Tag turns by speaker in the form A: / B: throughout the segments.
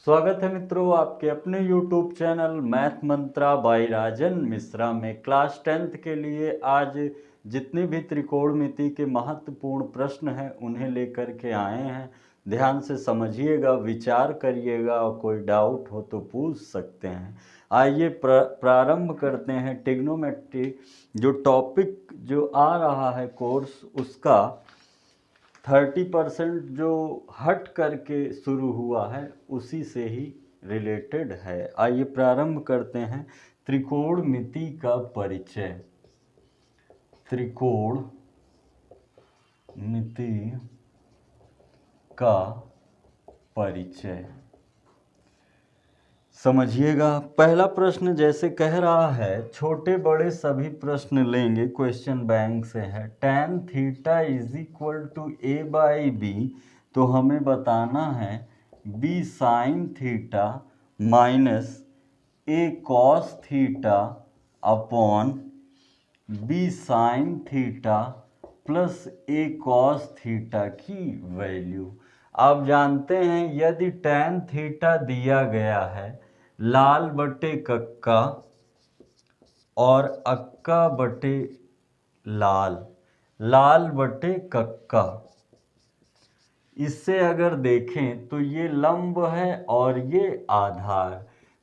A: स्वागत है मित्रों आपके अपने YouTube चैनल मैथ मंत्रा बाय राजन मिश्रा में। क्लास 10th के लिए आज जितने भी त्रिकोणमिति के महत्वपूर्ण प्रश्न हैं उन्हें लेकर के आए हैं। ध्यान से समझिएगा, विचार करिएगा और कोई डाउट हो तो पूछ सकते हैं। आइए प्रारंभ करते हैं। ट्रिग्नोमेट्री जो टॉपिक जो आ रहा है कोर्स, उसका 30% जो हट करके शुरू हुआ है उसी से ही रिलेटेड है। आइए प्रारंभ करते हैं। त्रिकोणमिति का परिचय। त्रिकोणमिति का परिचय समझिएगा। पहला प्रश्न जैसे कह रहा है, छोटे बड़े सभी प्रश्न लेंगे, क्वेश्चन बैंक से है। tan theta is equal to A by B, तो हमें बताना है b sine theta minus A cos theta upon b sine theta plus A cos theta की वैल्यू। आप जानते हैं यदि tan थीटा दिया गया है लाल बटे कक्का और अक्का बटे लाल, लाल बटे कक्का, इससे अगर देखें तो ये लंब है और ये आधार।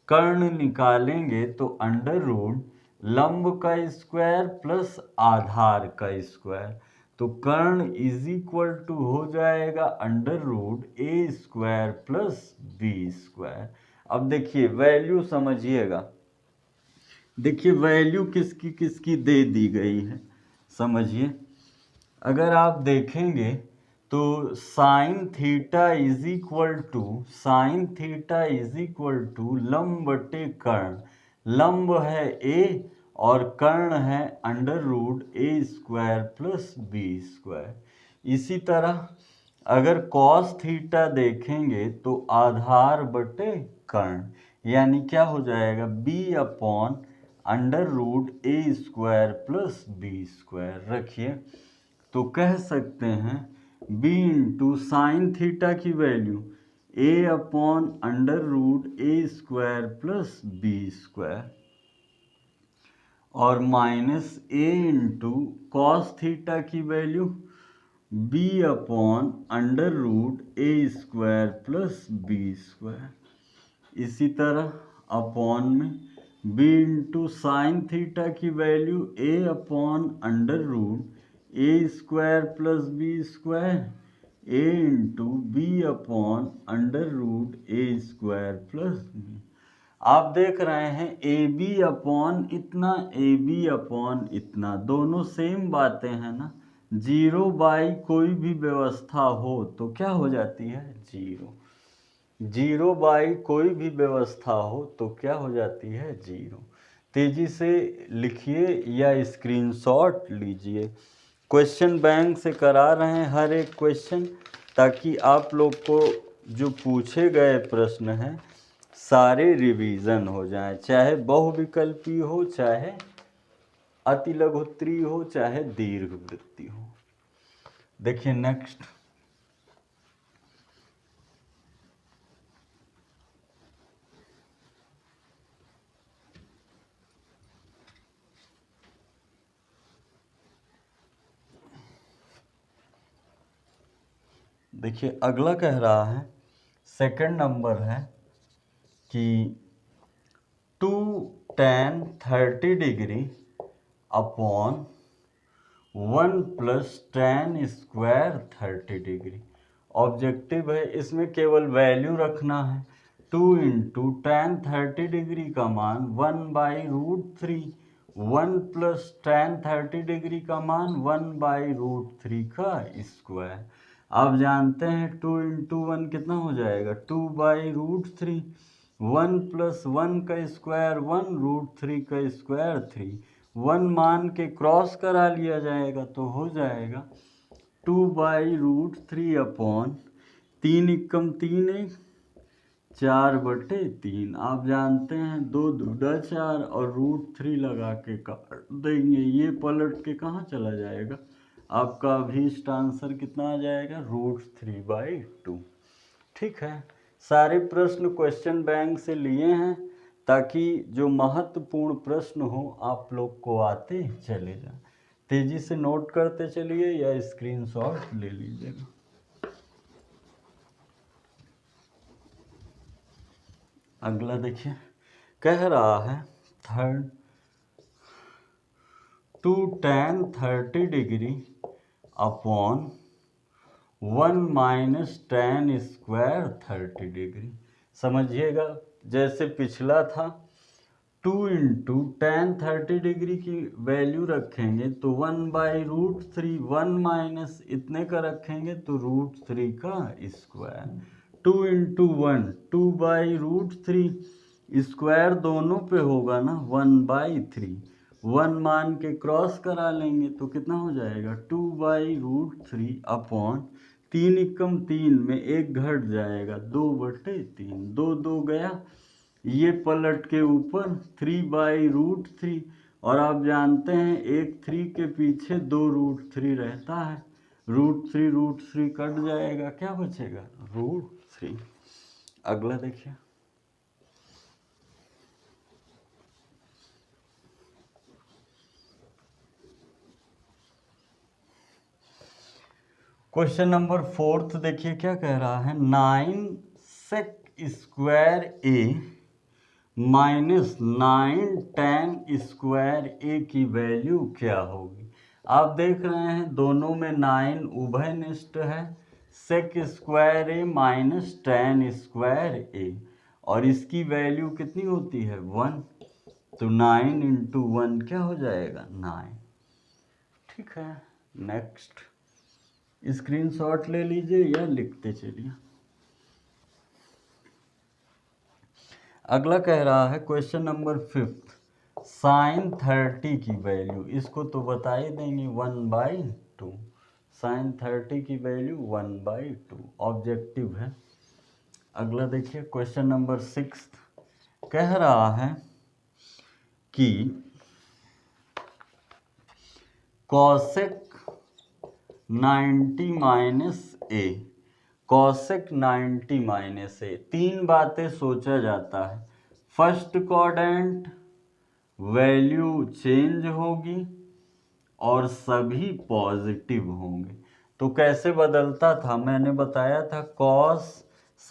A: कर्ण निकालेंगे तो अंडर रूट लंब का स्क्वायर प्लस आधार का स्क्वायर, तो कर्ण इज इक्वल टू हो जाएगा under root A square plus B square. अब देखिए वैल्यू समझिएगा। देखिए वैल्यू किसकी किसकी दे दी गई है, समझिए। अगर आप देखेंगे तो sine theta is equal to लंब बटे कर्ण, लंब है ए और कर्ण है under root A square plus B square. इसी तरह अगर कॉस थीटा देखेंगे तो आधार बटे कर्ण, यानी क्या हो जाएगा b upon under root A square plus B square. रखिए तो कह सकते हैं b इंटू साइन थीटा की value a upon under root A square plus B square और minus a into cos theta की value b upon under root A square plus B square. इसी तरह अपॉन में b इंटू साइन थीटा की value a upon under root A square plus B square, a into B upon under root A square plus B. आप देख रहे हैं A B upon इतना, A B upon इतना, दोनों same बातें हैं ना। जीरो बाई कोई भी व्यवस्था हो तो क्या हो जाती है, जीरो। जीरो बाई कोई भी व्यवस्था हो तो क्या हो जाती है, जीरो। तेजी से लिखिए या स्क्रीनशॉट लीजिए। क्वेश्चन बैंक से करा रहे हैं हर एक क्वेश्चन, ताकि आप लोग को जो पूछे गए प्रश्न हैं सारे रिवीजन हो जाएं, चाहे बहुविकल्पी हो, चाहे अतिलघुत्री हो, चाहे दीर्घवृत्ति हो। देखिए नेक्स्ट, देखिए अगला कह रहा है, सेकंड नंबर है कि 2 tan 30 degree upon 1 plus tan square 30 degree. Objective है, इसमें केवल वैल्यू रखना है। 2 इंटू tan 30 डिग्री का मान 1 by root 3, 1 plus tan 30 degree का मान 1 बाई रूट 3 का स्क्वायर। आप जानते हैं 2 इंटू 1 कितना हो जाएगा, 2 बाई रूट 3, 1 प्लस 1 का स्क्वायर 1, रूट 3 का स्क्वायर 3, 1 मान के क्रॉस करा लिया जाएगा तो हो जाएगा 2 बाई रूट 3 अपॉन 3 एकम 3 एक 4 बटे 3। आप जानते हैं 2 दूना 4 और रूट 3 लगा के काट देंगे, ये पलट के कहाँ चला जाएगा, आपका अभीष्ट आंसर कितना आ जाएगा, रूट 3/2। ठीक है, सारे प्रश्न क्वेश्चन बैंक से लिए हैं ताकि जो महत्वपूर्ण प्रश्न हो आप लोग को आते चले जाएं। तेजी से नोट करते चलिए या स्क्रीनशॉट ले लीजिएगा। अगला देखिए, कह रहा है third 2 tan 30 degree upon 1 minus tan square 30 degree. समझिएगा, जैसे पिछला था 2 इंटू tan 30 डिग्री की वैल्यू रखेंगे तो 1/√3, 1 माइनस इतने का रखेंगे तो √3 का स्क्वायर, 2 इंटू 1 2/√3, स्क्वायर दोनों पे होगा ना 1/3, 1 मान के क्रॉस करा लेंगे तो कितना हो जाएगा 2/√3 अपॉन 3 एकम 3 में एक घट जाएगा 2/3, 2 2 गया, ये पलट के ऊपर 3/√3, और आप जानते हैं एक 3 के पीछे 2√3 रहता है, √3 कट जाएगा, क्या बचेगा √3। अगला देखिए, क्वेश्चन नंबर 4 देखिए क्या कह रहा है, 9 sec स्क्वायर ए माइनस 9 tan स्क्वायर ए की वैल्यू क्या होगी। आप देख रहे हैं दोनों में 9 उभयनिष्ठ है, sec स्क्वायर ए माइनस tan स्क्वायर ए, और इसकी वैल्यू कितनी होती है 1, तो 9 इंटू 1 क्या हो जाएगा 9। ठीक है, नेक्स्ट स्क्रीनशॉट ले लीजिए या लिखते चलिए। अगला कह रहा है क्वेश्चन नंबर 5, sin 30 की वैल्यू, इसको तो बता ही देंगे 1/2, sin 30 की वैल्यू 1/2 ऑब्जेक्टिव है। अगला देखिए क्वेश्चन नंबर 6 कह रहा है कि cosec 90 माइनस ए, cosec 90 माइनस ए, तीन बातें सोचा जाता है। फर्स्ट क्वाड्रेंट वैल्यू चेंज होगी और सभी पॉजिटिव होंगे। तो कैसे बदलता था, मैंने बताया था cos,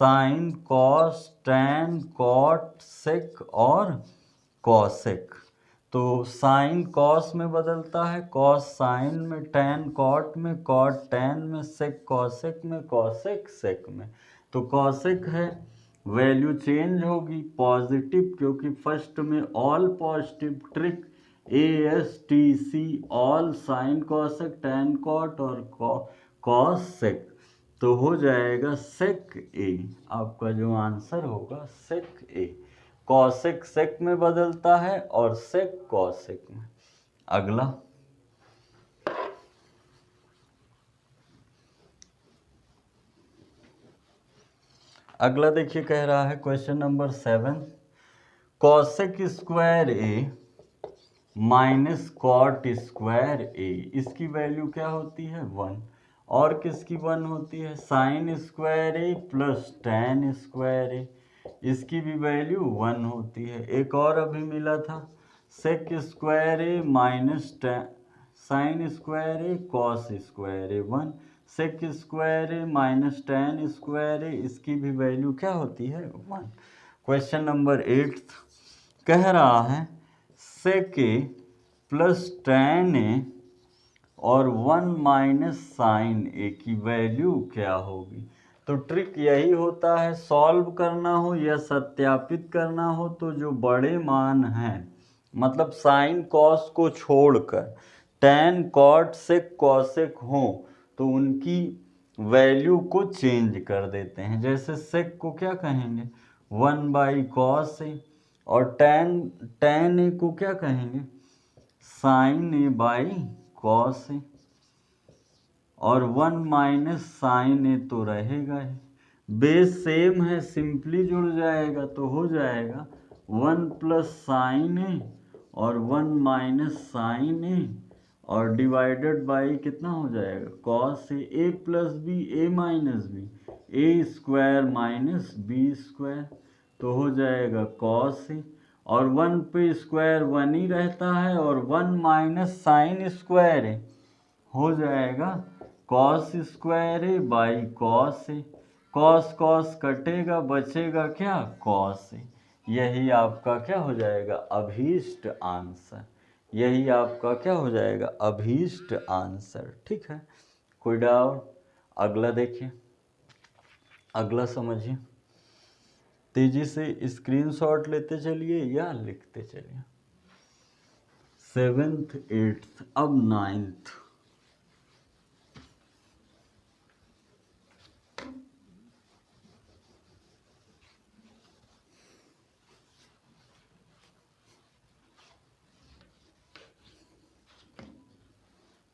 A: sine, cos, tan, cot, sec और कॉसेक। तो साइन कॉस में बदलता है, कॉस साइन में, टैन कॉट में, कॉट टैन में, सेक कॉसेक में, कॉसेक सेक में। तो कॉसेक है, वैल्यू चेंज होगी पॉजिटिव, क्योंकि फर्स्ट में all positive, trick ASTC all, sine cosec, tan cot और कॉस सेक, तो हो जाएगा सेक ए। आपका जो आंसर होगा सेक ए, कॉसेक सेक में बदलता है और सेक कॉसेक में। अगला अगला देखिए कह रहा है क्वेश्चन नंबर 7, कॉसेक स्क्वायर ए माइनस कॉट स्क्वायर ए, इसकी वैल्यू क्या होती है 1, और किसकी 1 होती है sine square A plus tan square ए, इसकी भी वैल्यू 1 होती है। एक और अभी मिला था सेक स्क्वायर ए माइनस साइन स्क्वायर ए कॉस स्क्वायर ए 1, सेक स्क्वायर ए माइनस टैन स्क्वायर ए, इसकी भी वैल्यू क्या होती है 1। क्वेश्चन नंबर 8 कह रहा है सेक ए प्लस टैन ए और 1 माइनस साइन ए की वैल्यू क्या होगी। तो ट्रिक यही होता है, सॉल्व करना हो या सत्यापित करना हो तो जो बड़े मान हैं, मतलब साइन कॉस को छोड़कर टैन कॉट सेक कॉसेक हो तो उनकी वैल्यू को चेंज कर देते हैं। जैसे सेक को क्या कहेंगे 1/cos ए, और टैन ए को क्या कहेंगे sign A by cos A, और 1 माइनस साइन ए तो रहेगा ही, बेस सेम है सिंपली जुड़ जाएगा तो हो जाएगा 1 प्लस साइन ए और 1 माइनस साइन ए, और डिवाइडेड बाई कितना हो जाएगा cos A, A plus B A minus B, A square minus B square, तो हो जाएगा कॉस ए, और 1 पे स्क्वायर 1 ही रहता है, और 1 माइनस साइन स्क्वायर ए हो जाएगा cos square A by cos A. Cos cos कटेगा, बचेगा क्या, कॉस ए। यही आपका क्या हो जाएगा, अभीष्ट आंसर। यही आपका क्या हो जाएगा, अभीष्ट आंसर। ठीक है, कोई डाउट? अगला देखिए, अगला समझिए। तेजी से स्क्रीनशॉट लेते चलिए या लिखते चलिए। 7th 8th, अब 9th।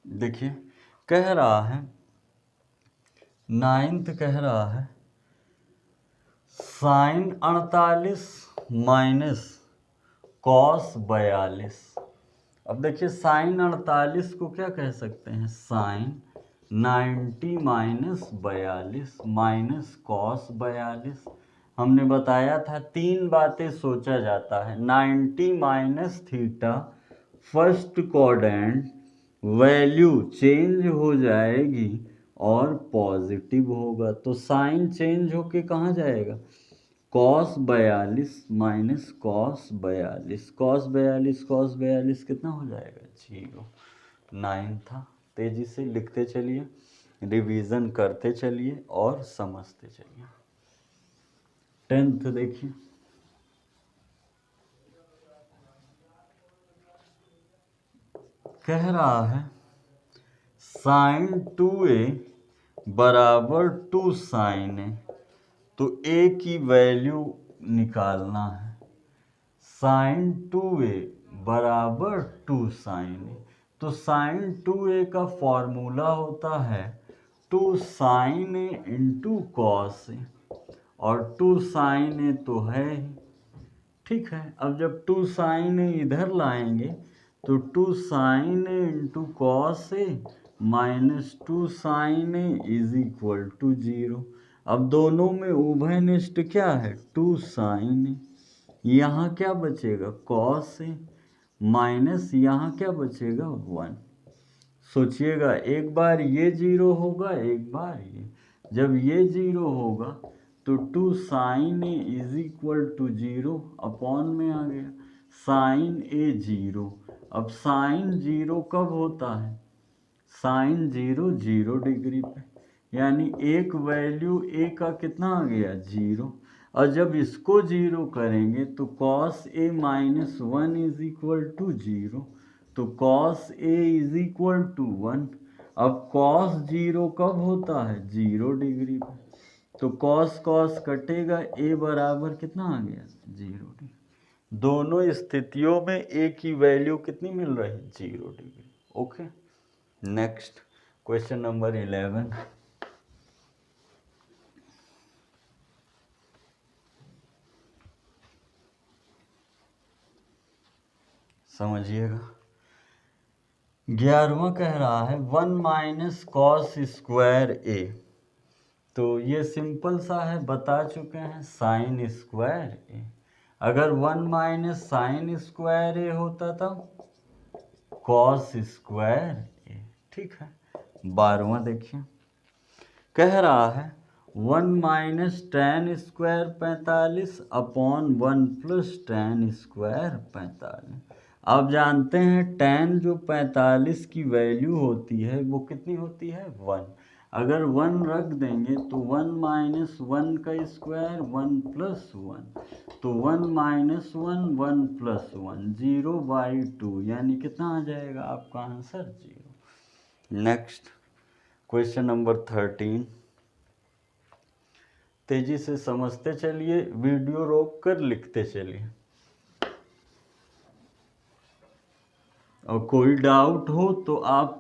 A: देखिए कह रहा है, 9th कह रहा है साइन 48 माइनस कॉस 42। अब देखिए साइन 48 को क्या कह सकते हैं, साइन 90 माइनस 42 माइनस कॉस 42। हमने बताया था 3 बातें सोचा जाता है। 90 minus theta, first quadrant value change हो जाएगी और पॉजिटिव होगा, तो साइन चेंज होके कहाँ जाएगा, कॉस 42 माइनस कॉस 42, कॉस 42 कितना हो जाएगा, 0। 9 था। तेजी से लिखते चलिए, रिवीजन करते चलिए और समझते चलिए। 10th देखिए, कह रहा है साइन 2a बराबर 2 साइन ए, तो a की वैल्यू निकालना है। साइन 2a बराबर 2 साइन ए, तो साइन 2a का फॉर्मूला होता है 2 साइन ए इंटू कॉस ए, और 2 साइन ए तो है ही। ठीक है, अब जब 2 साइन ए इधर लाएंगे तो 2 sine A into cos A minus 2 sine A is equal to 0। अब दोनों में उभयनिष्ठ क्या है, 2 साइन ए। यहाँ क्या बचेगा, कॉस ए, माइनस यहाँ क्या बचेगा, 1। सोचिएगा, एक बार ये 0 होगा, एक बार ये। जब ये 0 होगा तो 2 sine A is equal to 0, upon में आ गया साइन ए 0। अब साइन 0 कब होता है, साइन 0 0 डिग्री पे, यानी एक वैल्यू ए का कितना आ गया, 0। और जब इसको 0 करेंगे तो cos A minus 1 is equal to 0, तो cos A is equal to 1। अब कॉस 0 कब होता है, 0 डिग्री पे, तो कॉस कॉस कटेगा, ए बराबर कितना आ गया, 0 डिग्री। दोनों स्थितियों में ए की वैल्यू कितनी मिल रही, 0 degree. Okay, next question number 11। समझिएगा, 11वां कह रहा है 1 माइनस कॉस स्क्वायर ए, तो ये सिंपल सा है, बता चुके हैं, साइन स्क्वायर ए। अगर 1 माइनस साइन स्क्वायर ए होता था कॉस स्क्वायर ए। ठीक है, 12वां देखिए, कह रहा है 1 minus ten square 45 upon 1 plus ten square 45। आप जानते हैं टेन जो 45 की वैल्यू होती है वो कितनी होती है, 1। अगर 1 रख देंगे तो 1 माइनस 1 का स्क्वायर 1 प्लस 1, तो 1 माइनस 1 1 प्लस 1 0/2, यानी कितना आ जाएगा आपका आंसर, 0। Next question number 13। तेजी से समझते चलिए, वीडियो रोक कर लिखते चलिए, और कोई डाउट हो तो आप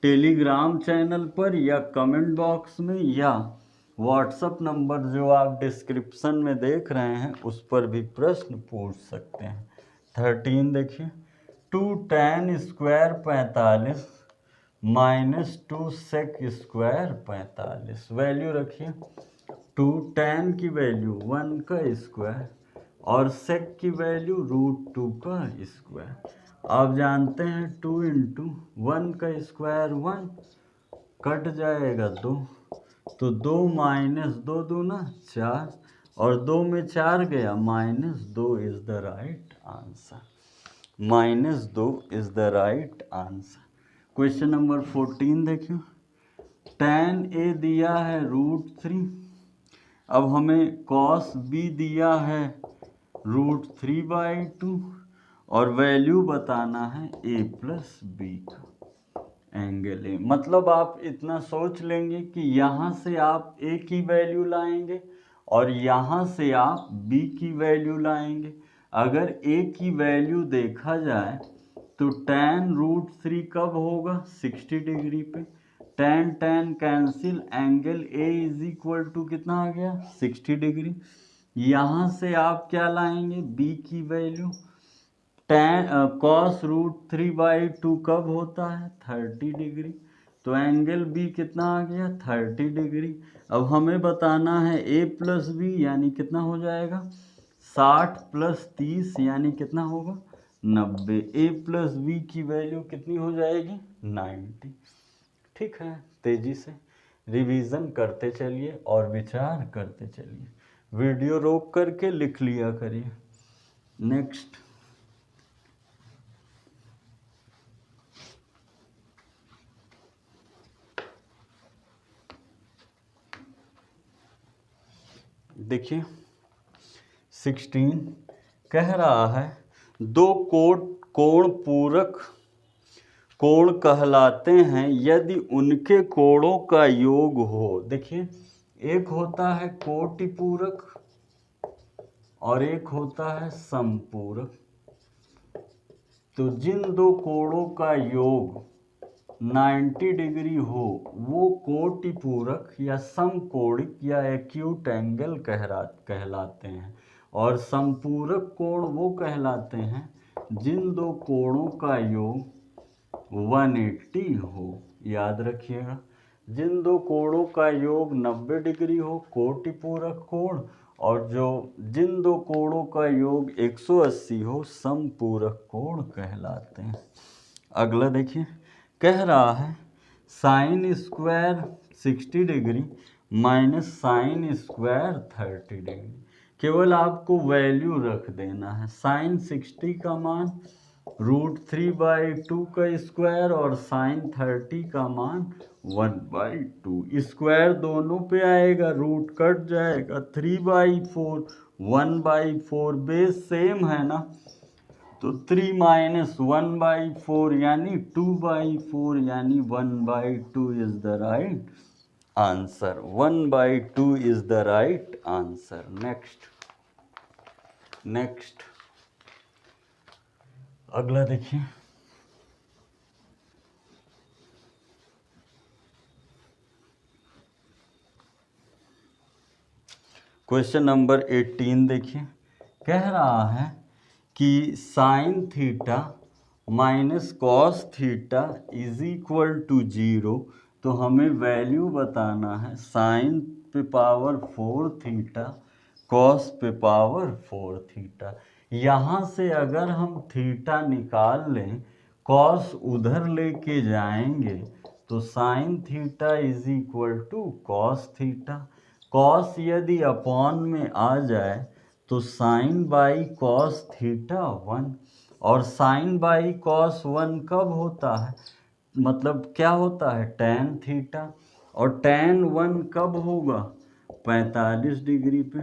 A: टेलीग्राम चैनल पर या कमेंट बॉक्स में या व्हाट्सएप नंबर जो आप डिस्क्रिप्शन में देख रहे हैं उस पर भी प्रश्न पूछ सकते हैं। 13 देखिए, 2 tan square 45 minus 2 sec square 45, value रखिए टू tan की वैल्यू 1 का स्क्वायर और sec की वैल्यू √2 का स्क्वायर। आप जानते हैं 2 इंटू 1 का स्क्वायर 1, कट जाएगा 2, तो 2 माइनस 2 दूना 4 और 2 में 4 गया -2 is the right answer. -2 is the right answer. Question number 14 देखियो। tan A दिया है √3, अब हमें cos B दिया है √3/2 और वैल्यू बताना है A प्लस बी का एंगल ए। मतलब आप इतना सोच लेंगे कि यहाँ से आप A की वैल्यू लाएंगे और यहाँ से आप B की वैल्यू लाएंगे। अगर A की वैल्यू देखा जाए तो tan √3 कब होगा 60 डिग्री पे, tan tan cancel, angle A is equal to कितना आ गया 60 डिग्री। यहाँ से आप क्या लाएंगे B की वैल्यू, tan cos √3/2 कब होता है 30 डिग्री, तो एंगल B कितना आ गया 30 डिग्री। अब हमें बताना है A प्लस बी यानी कितना हो जाएगा 60 प्लस 30 यानी कितना होगा 90। A प्लस बी की वैल्यू कितनी हो जाएगी 90। ठीक है, तेजी से रिवीजन करते चलिए और विचार करते चलिए, वीडियो रोक करके लिख लिया करिए। नेक्स्ट देखिए 16 कह रहा है दो कोण पूरक कोण कहलाते हैं यदि उनके कोणों का योग हो। देखिए एक होता है कोटिपूरक और एक होता है समपूरक। तो जिन दो कोणों का योग 90 डिग्री हो वो कोटिपूरक या समकोणिक या एक्यूट एंगल कहलाते हैं, और समपूरक कोण वो कहलाते हैं जिन दो कोणों का योग 180 हो। याद रखिएगा, जिन दो कोणों का योग 90 डिग्री हो कोटिपूरक कोण, और जिन दो कोणों का योग 180 हो समपूरक कोण कहलाते हैं। अगला देखिए कह रहा है sine square 60 degree minus sine square 30 degree. केवल आपको वैल्यू रख देना है। साइन 60 का मान √3/2 का स्क्वायर और साइन 30 का मान 1/2। स्क्वायर दोनों पे आएगा, रूट कट जाएगा, 3/4 1/4 बेस सेम है ना, तो 3 माइनस 1/4 यानी 2/4 यानी 1/2 is the right answer. 1/2 is the right answer. Next अगला देखिए क्वेश्चन नंबर 18 देखिए। कह रहा है कि sine theta minus cos theta is equal to 0। तो हमें वैल्यू बताना है साइन पे पावर 4 थीटा कॉस पे पावर 4 थीटा। यहाँ से अगर हम थीटा निकाल लें, कॉस उधर लेके जाएंगे तो sine theta is equal to cos theta. Cos यदि अपॉन में आ जाए तो साइन बाई कॉस थीटा 1, और साइन बाई कॉस 1 कब होता है, मतलब क्या होता है tan थीटा, और tan 1 कब होगा 45 डिग्री पे।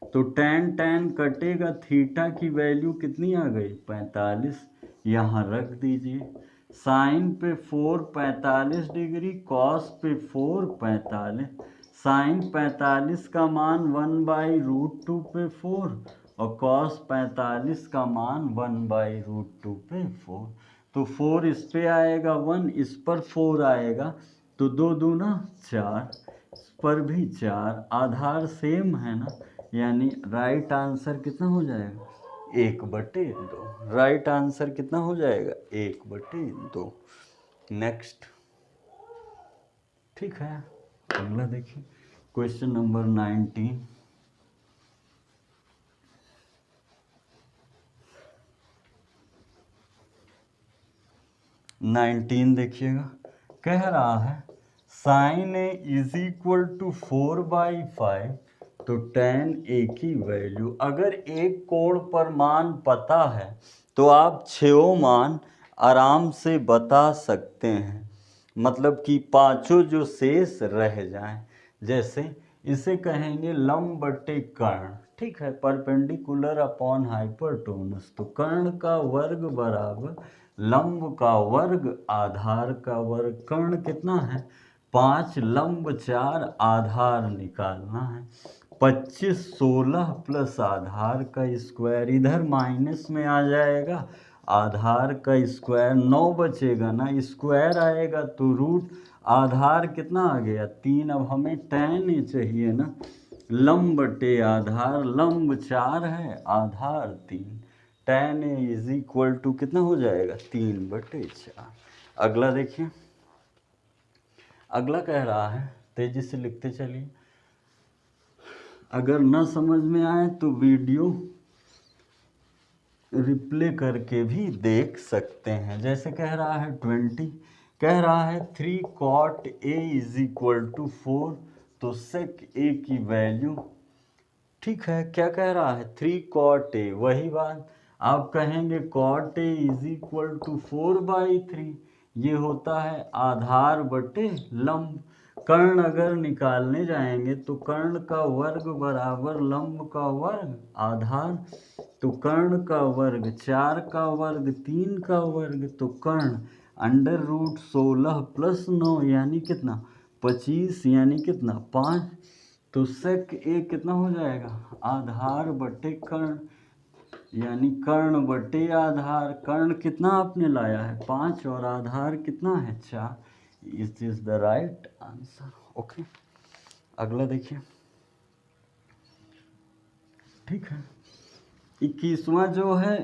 A: तो tan कटेगा, थीटा की वैल्यू कितनी आ गई 45, यहाँ रख दीजिए। साइन पे 4 45 डिग्री, कॉस पे 4 45, साइन 45 का मान 1/√2 पे 4 और कॉस 45 का मान 1/√2 पे 4। तो 4 इस पे आएगा, 1 इस पर 4 आएगा, तो 2 दूना 4, इस पर भी 4, आधार सेम है ना, यानी राइट आंसर कितना हो जाएगा 1/2। राइट आंसर कितना हो जाएगा 1/2। नेक्स्ट ठीक है, अगला देखिए क्वेश्चन नंबर 19 देखिएगा, कह रहा है sine A is equal to 4/5, तो tan ए की वैल्यू, अगर एक कोण पर मान पता है तो आप छो मान आराम से बता सकते हैं, मतलब कि पांचों जो शेष रह जाएं। जैसे इसे कहेंगे लंब बटे कर्ण, ठीक है, परपेंडिकुलर अपॉन हाइपरटोनस, तो कर्ण का वर्ग बराबर लंब का वर्ग आधार का वर्ग। कर्ण कितना है 5, लंब 4, आधार निकालना है 25, 16 प्लस आधार का स्क्वायर, इधर माइनस में आ जाएगा, आधार का स्क्वायर 9 बचेगा ना, स्क्वायर आएगा तो रूट, आधार कितना आ गया 3। अब हमें tan ए चाहिए ना, लंब बटे आधार, लंब 4 है आधार 3, tan A is equal to कितना हो जाएगा 3/4। अगला देखिए, अगला कह रहा है, तेजी से लिखते चलिए, अगर न समझ में आए तो वीडियो रिप्ले करके भी देख सकते हैं। जैसे कह रहा है 20, कह रहा है 3 cot a is equal to 4, तो sec a की वैल्यू, ठीक है, क्या कह रहा है 3 cot a, वही बात आप कहेंगे cot a is equal to 4/3, ये होता है आधार बटे लंब। कर्ण अगर निकालने जाएंगे तो कर्ण का वर्ग बराबर लंब का वर्ग आधार, तो कर्ण का वर्ग 4 का वर्ग 3 का वर्ग, तो कर्ण अंडर रूट 16 प्लस 9 यानी कितना 25, यानी कितना 5, तो sec a कितना हो जाएगा आधार बटे कर्ण, यानी कर्ण बटे आधार। कर्ण कितना आपने लाया है 5 और आधार कितना है 4, it is the right answer. Okay, अगला देखिए, ठीक है, 21वां जो है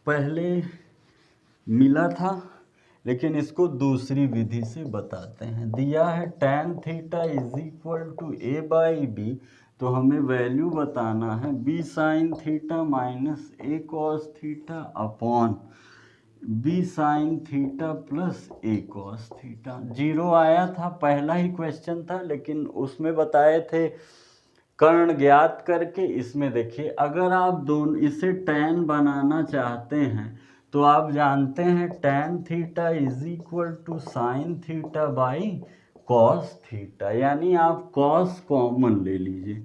A: पहले मिला था, लेकिन इसको दूसरी विधि से बताते हैं। दिया है tan theta is equal to a/b, तो हमें वैल्यू बताना है b sine theta minus a cos theta upon b sine theta plus a cos theta. 0 आया था, पहला ही क्वेश्चन था, लेकिन उसमें बताए थे कर्ण ज्ञात करके। इसमें देखिए, अगर आप दोनों इसे tan बनाना चाहते हैं तो आप जानते हैं tan theta is equal to sine theta by cos theta, यानी आप कॉस कॉमन ले लीजिए,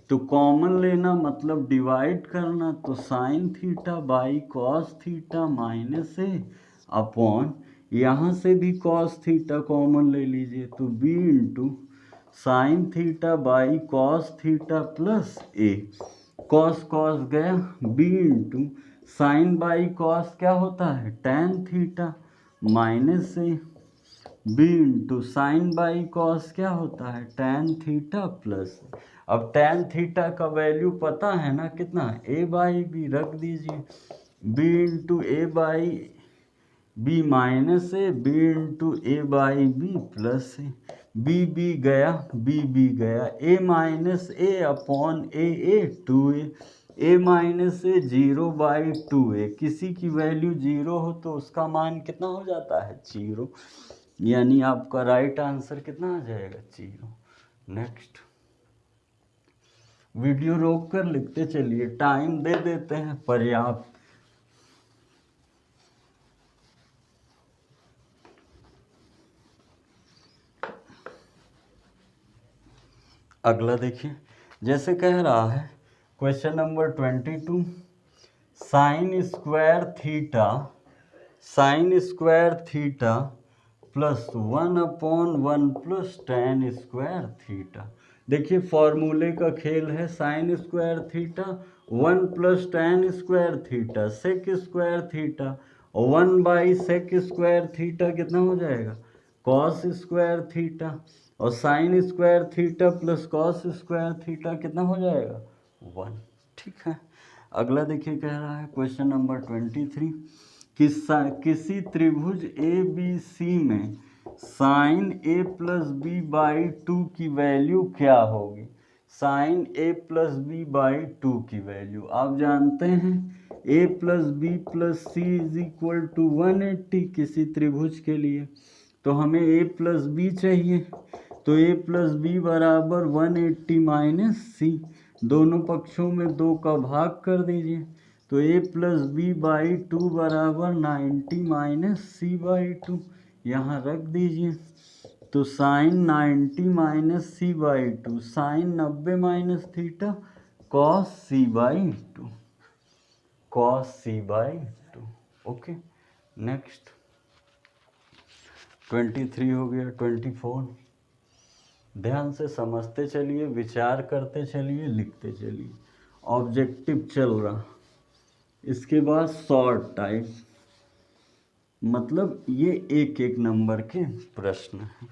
A: तो कॉमन लेना मतलब डिवाइड करना, तो sine theta by cos theta minus A upon, यहाँ से भी कॉस थीटा कॉमन ले लीजिए, तो b into sine theta by cos theta plus A, cos cos गया, b into sine by cos क्या होता है tan theta minus A, b into sine by cos क्या होता है tan थीटा प्लस। अब tan थीटा का वैल्यू पता है ना कितना, a/b रख दीजिए, b into A by B minus A, b into a/b plus A, b गया, b गया, a minus A upon a 2a, a minus A 0/2a, किसी की वैल्यू 0 हो तो उसका मान कितना हो जाता है 0, यानी आपका राइट आंसर कितना आ जाएगा 0। नेक्स्ट, वीडियो रोक कर लिखते चलिए, टाइम दे देते हैं पर्याप्त। अगला देखिए, जैसे कह रहा है question number 22, sine square theta plus 1/1 plus tan square theta. देखिए फॉर्मूले का खेल है, sine square theta 1 plus tan square theta sec square theta, 1/सेक स्क्वायर थीटा कितना हो जाएगा कॉस स्क्वायर थीटा, और sine square theta plus cos square theta कितना हो जाएगा 1। ठीक है, अगला देखिए, कह रहा है क्वेश्चन नंबर 23, किसी त्रिभुज ए बी सी में sine A plus B by 2 की वैल्यू क्या होगी? Sine A plus B by 2 की वैल्यू आप जानते हैं, A plus B plus C is equal to 180 किसी त्रिभुज के लिए। तो हमें ए प्लस बी चाहिए, तो ए प्लस बी बराबर 180 माइनस सी, दोनों पक्षों में 2 का भाग कर दीजिए। तो ए प्लस बी बाई 2 बराबर 90 माइनस सी बाई 2, यहाँ रख दीजिए। तो sine 90 minus C by 2, sine 90 minus theta cos C by 2, cos C by 2। Okay, next 23 हो गया। 24 ध्यान से समझते चलिए, विचार करते चलिए, लिखते चलिए। ऑब्जेक्टिव चल रहा, इसके बाद शॉर्ट टाइप, मतलब ये एक एक नंबर के प्रश्न हैं।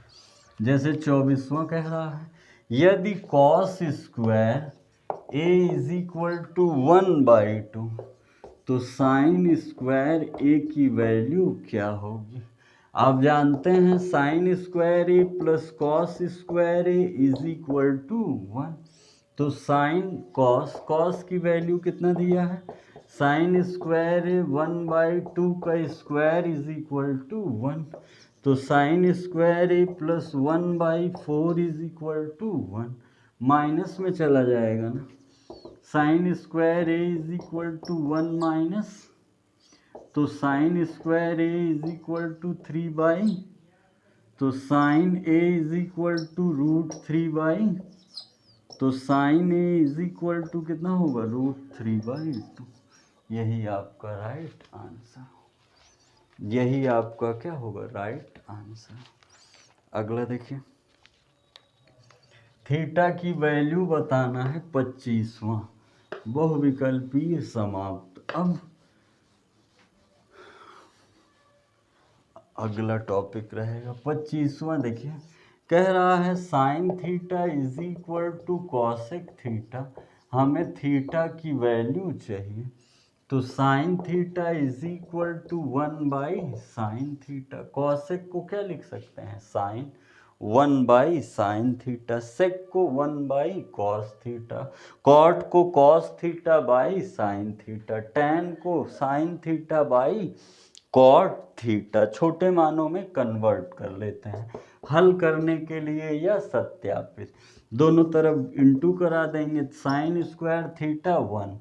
A: जैसे 24वां कह रहा है, यदि cos square A is equal to 1/2 तो साइन स्क्वायर ए की वैल्यू क्या होगी? आप जानते हैं sine square A plus cos square A is equal to 1। तो साइन कॉस की वैल्यू कितना दिया है? साइन स्क्वायर ए 1/2 का स्क्वायर इज इक्वल टू 1। तो sine square A plus 1/4 is equal to 1, minus में चला जाएगा ना। Sine square A is equal to 1 minus, तो sine square A is equal to 3/, तो sine A is equal to √3/, तो sine A is equal to कितना होगा? √3/2। यही आपका राइट आंसर, यही आपका क्या होगा? Right answer. अगला देखिए, थीटा की वैल्यू बताना है 25वां, बहुविकल्पीय समाप्त। अब अगला टॉपिक रहेगा 25वां। देखिए, कह रहा है sine theta is equal to cosec theta, हमें थीटा की वैल्यू चाहिए। तो sine theta is equal to 1/sin theta. Cosec को क्या लिख सकते हैं? साइन 1/sin थीटा, सेक को 1/cos थीटा, कॉट को cos theta by sine theta, tan को sine theta by cot theta. छोटे मानों में कन्वर्ट कर लेते हैं हल करने के लिए या सत्यापित, दोनों तरफ इंटू करा देंगे। साइन स्क्वायर थीटा 1,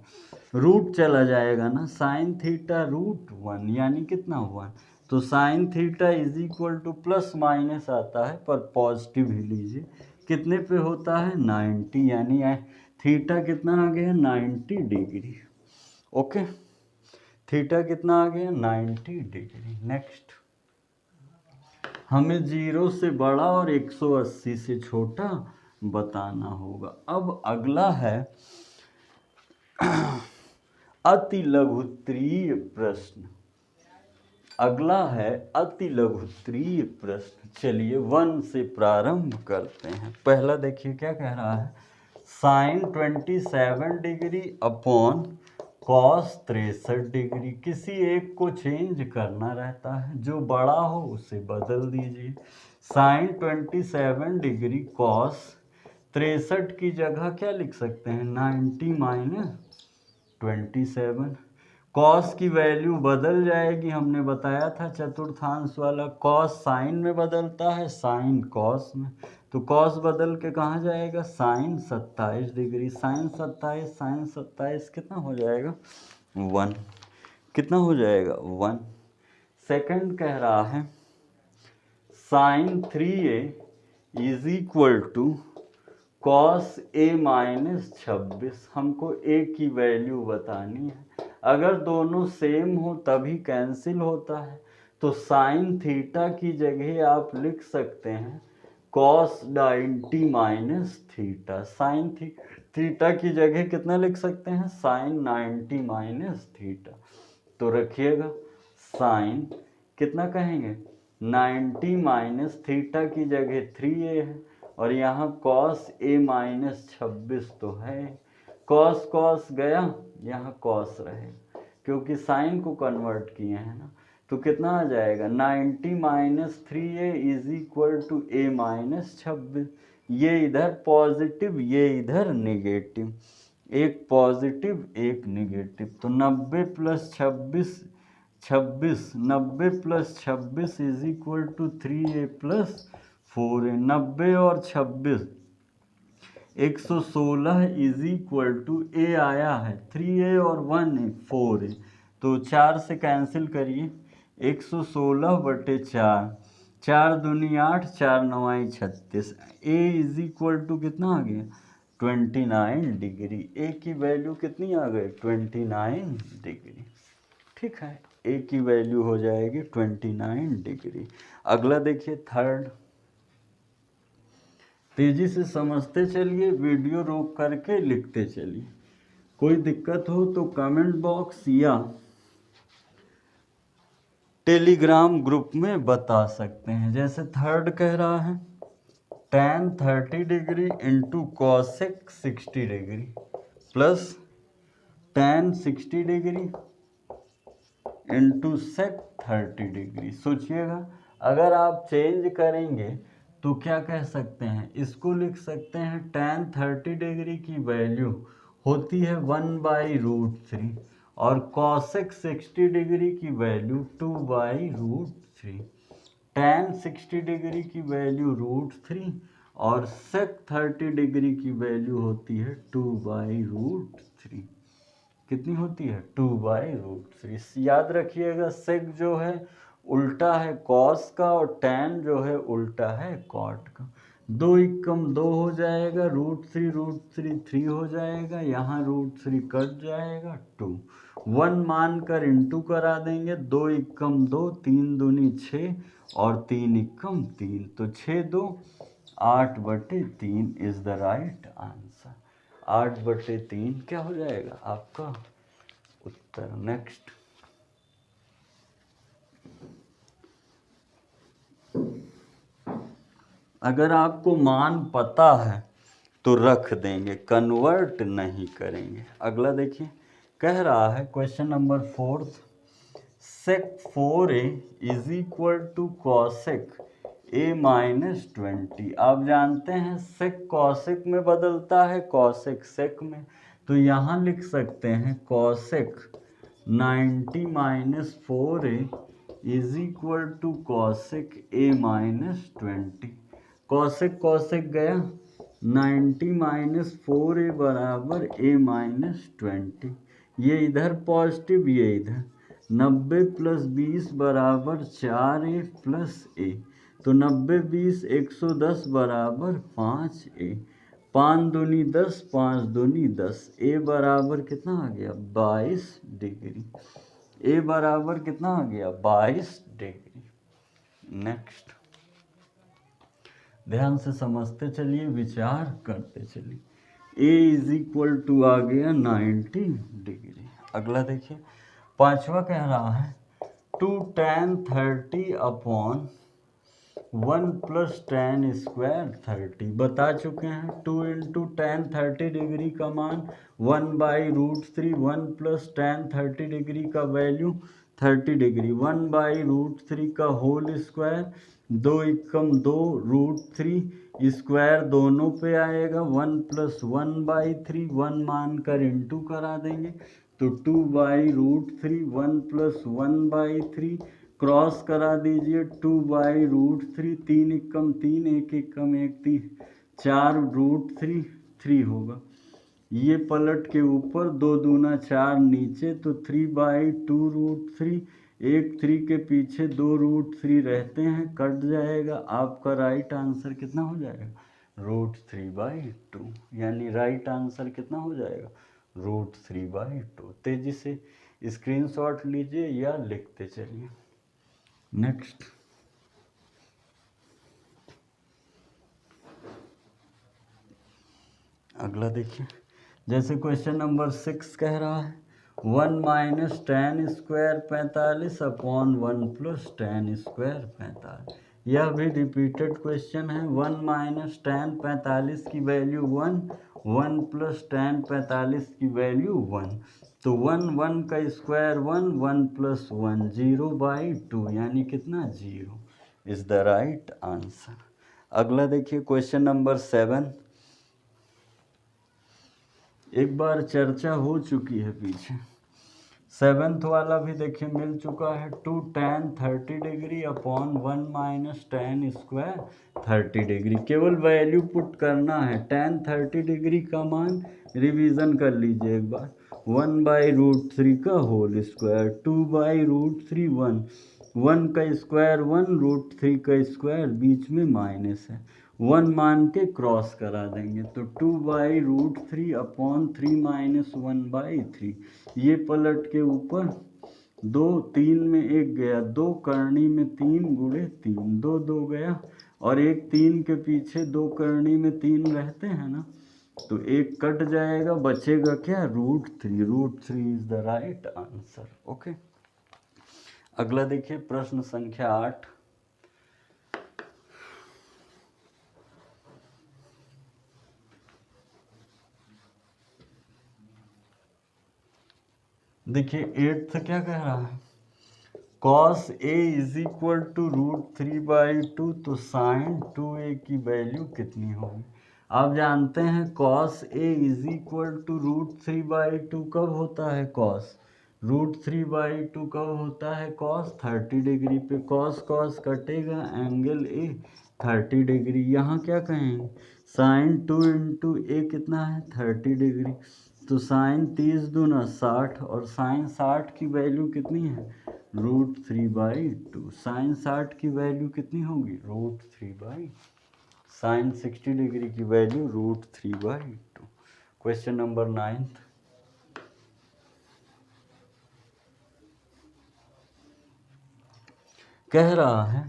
A: रूट चला जाएगा ना, साइन थीटा √1 यानी कितना 1। तो sine theta is equal two plus minus आता है पर पॉजिटिव ही लीजिए, कितने पे होता है? 90, यानी थीटा कितना आ गया? 90 डिग्री। ओके, थीटा कितना आ गया? 90 डिग्री। नेक्स्ट, हमें 0 से बड़ा और 180 से छोटा बताना होगा। अब अगला है अति लघुत्तरीय प्रश्न, अगला है अति लघुत्तरीय प्रश्न। चलिए 1 से प्रारंभ करते हैं। पहला देखिए क्या कह रहा है, sine 27 degree upon cos 63 degree, किसी एक को चेंज करना रहता है, जो बड़ा हो उसे बदल दीजिए। साइन 27 डिग्री कॉस 63 की जगह क्या लिख सकते हैं? 90 माइनस 27। कॉस की वैल्यू बदल जाएगी, हमने बताया था चतुर्थांश वाला, कॉस साइन में बदलता है, साइन कॉस में। तो कॉस बदल के कहाँ जाएगा? साइन 27 डिग्री, साइन 27 कितना हो जाएगा? 1। कितना हो जाएगा? 1। सेकंड कह रहा है sine 3a is equal to cos a minus 26, हमको a की वैल्यू बतानी है। अगर दोनों सेम हो तभी कैंसिल होता है, तो साइन थीटा की जगह आप लिख सकते हैं cos 90 minus theta. Sine theta की जगह कितना लिख सकते हैं? Sine 90 minus theta. तो रखिएगा साइन कितना कहेंगे? 90 माइनस थीटा की जगह 3a है, और यहाँ कॉस a माइनस 26 तो है। कॉस कॉस गया, यहाँ कॉस रहेगा, क्योंकि साइन को कन्वर्ट किए हैं ना। तो कितना आ जाएगा 90 minus 3a is equal to a minus 26। ये इधर पॉजिटिव ये इधर नेगेटिव, एक पॉजिटिव एक नेगेटिव, तो 90 plus 26 90 plus 26 is equal to 3a plus 4a। 90 और 26 116 इज इक्वल टू a आया है 3a और 1a 4a, तो 4 से कैंसिल करिए 116 बटे 4, 4 दूनी 8, 4 नवाई 36। a इज इक्वल टू कितना आ गया 29 डिग्री। a की वैल्यू कितनी आ गई 29 डिग्री। ठीक है, a की वैल्यू हो जाएगी 29 डिग्री। अगला देखिए थर्ड, तेजी से समझते चलिए, वीडियो रोक करके लिखते चलिए। कोई दिक्कत हो तो कमेंट बॉक्स या टेलीग्राम ग्रुप में बता सकते हैं। जैसे थर्ड कह रहा है tan 30 degree into cosec 60 degree plus tan 60 degree into sec 30 degree. सोचिएगा, अगर आप चेंज करेंगे तो क्या कह सकते हैं, इसको लिख सकते हैं tan 30 डिग्री की वैल्यू होती है 1/√3 और कॉसेक 60 डिग्री की वैल्यू 2/√3। tan 60 डिग्री की वैल्यू √3 और सेक 30 डिग्री की वैल्यू होती है 2/√3। कितनी होती है 2/√3। याद रखिएगा, सेक जो है उल्टा है कॉस का और टैन जो है उल्टा है कॉट का। 2 एकम 2 हो जाएगा, √3 3 हो जाएगा, यहाँ √3 कट जाएगा 2। 1 मान कर इंटू करा देंगे, 2 एकम 2, 3 दूनी 6 और 3 एकम 3, तो 6 2 8/3 इज द राइट आंसर। 8/3 क्या हो जाएगा आपका उत्तर। नेक्स्ट, अगर आपको मान पता है तो रख देंगे, कन्वर्ट नहीं करेंगे। अगला देखिए, कह रहा है question number 4, sec 4a is equal to cosec a minus 20। आप जानते हैं सेक कॉसेक में बदलता है, कॉसेक सेक में, तो यहाँ लिख सकते हैं cosec 90 minus 4a is equal to cosec a minus 20। Cosec cosec गया, 90 माइनस 4a बराबर a माइनस 20। ये इधर पॉजिटिव ये इधर, 90 प्लस 20 बराबर 4a प्लस a, तो 90 20 110 बराबर 5a। 5 दूनी 10, 5 दूनी 10, a बराबर कितना आ गया 22 डिग्री। a बराबर कितना आ गया 22 डिग्री। नेक्स्ट, ध्यान से समझते चलिए, विचार करते चलिए। a इज इक्वल टू आ गया 90 डिग्री। अगला देखिए, पांचवा कह रहा है 2 tan 30 upon 1 plus tan square 30। बता चुके हैं 2 इंटू tan 30 डिग्री का मान 1/√3, 1 प्लस tan 30 डिग्री का वैल्यू 30 डिग्री, 1/√3 का होल स्क्वायर, 2 एकम 2, √3 स्क्वायर दोनों पे आएगा, 1 प्लस 1/3, 1 मान कर इंटू करा देंगे, तो 2/√3, 1 प्लस 1/3 क्रॉस करा दीजिए, 2/√3, 3 एकम 3, 1 एकम 1 3, 4√3 3 होगा। ये पलट के ऊपर, 2 दूना 4 नीचे, तो 3/2√3, 1 3 के पीछे 2√3 रहते हैं, कट जाएगा। आपका राइट आंसर कितना हो जाएगा √3/2, यानी राइट आंसर कितना हो जाएगा √3/2। तेजी से स्क्रीनशॉट लीजिए या लिखते चलिए। नेक्स्ट, अगला देखिए, जैसे क्वेश्चन नंबर 6 कह रहा है 1 minus tan square 45 upon 1 plus tan square 45। यह भी रिपीटेड क्वेश्चन है। 1 माइनस टेन 45 की वैल्यू 1, 1 प्लस टेन 45 की वैल्यू 1। तो 1 1 का स्क्वायर 1, 1 प्लस 1 0/2 यानी कितना 0 इज द राइट आंसर। अगला देखिए क्वेश्चन नंबर 7। एक बार चर्चा हो चुकी है पीछे। 7th वाला भी देखिए मिल चुका है। 2 tan 30 degree upon 1 minus ten square 30 degree. केवल वैल्यू पुट करना है। tan 30 डिग्री का मान रिवीजन कर लीजिए एक बार। 1/√3 का होल स्क्वायर, 2/√3 1, 1 का स्क्वायर 1, √3 का स्क्वायर, बीच में माइनस है, 1 मान के क्रॉस करा देंगे तो 2/√3 अपॉन 3 माइनस 1/3। ये पलट के ऊपर 2 3 में 1 गया, 2 करनी में 3 गुणे 3, 2 2 गया, और एक 3 के पीछे 2 करनी में 3 रहते हैं ना, तो एक कट जाएगा, बचेगा क्या √3। √3 is the right answer. Okay, अगला देखिए प्रश्न संख्या 8। देखिए 8th क्या कह रहा है, cos A is equal to √3/2, तो साइन 2A की वैल्यू कितनी होगी। आप जानते हैं cos A is equal to √3/2 कब होता है, cos √3/2 कब होता है, cos 30 डिग्री पे। cos cos कटेगा, एंगल A 30 डिग्री। यहाँ क्या कहेंगे, साइन 2 इंटू A कितना है 30 डिग्री, तो साइन 30 दूना 60, और साइन 60 की वैल्यू कितनी है √3/2। साइन 60 की वैल्यू कितनी होगी √3/, साइन 60 डिग्री की वैल्यू √3/2। क्वेश्चन नंबर 9 कह रहा है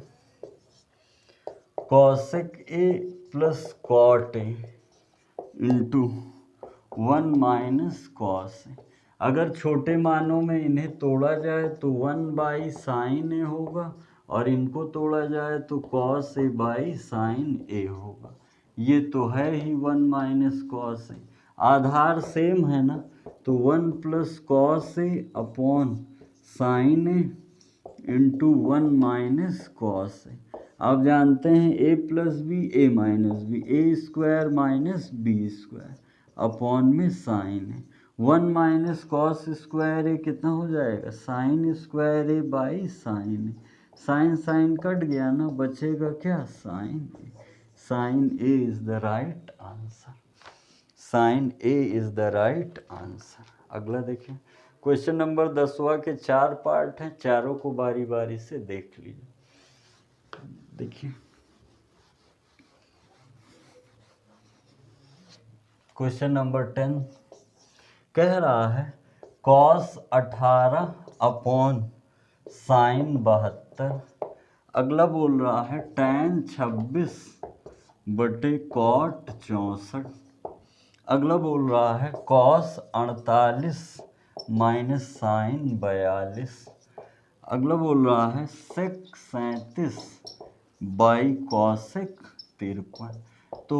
A: cosec A plus cot A into 1 minus cos A। अगर छोटे मानों में इन्हें तोड़ा जाए तो 1/sin A होगा, और इनको तोड़ा जाए तो cos A/sin A होगा। ये तो है ही 1 माइनस cos A, आधार सेम है ना, तो 1 plus cos A upon sin A into 1 minus cos A. आप जानते हैं a plus B A minus B, A square minus B square upon में साइन है। 1 माइनस कॉस स्क्वायर ए कितना हो जाएगा, sine square A by sine A. Sine sine cut गया ना, बचेगा क्या sine A. Sine A is the right answer. Sine A is the right answer. अगला देखिए क्वेश्चन नंबर 10वां के 4 पार्ट हैं, चारों को बारी बारी से देख लीजिए। देखिए क्वेश्चन नंबर 10 कह रहा है cos 18 अपॉन साइन 72। अगला बोल रहा है tan 26 बटे cot 64। अगला बोल रहा है cos 48 माइनस साइन 42। अगला बोल रहा है sec 37 बाई कॉसेक 53। तो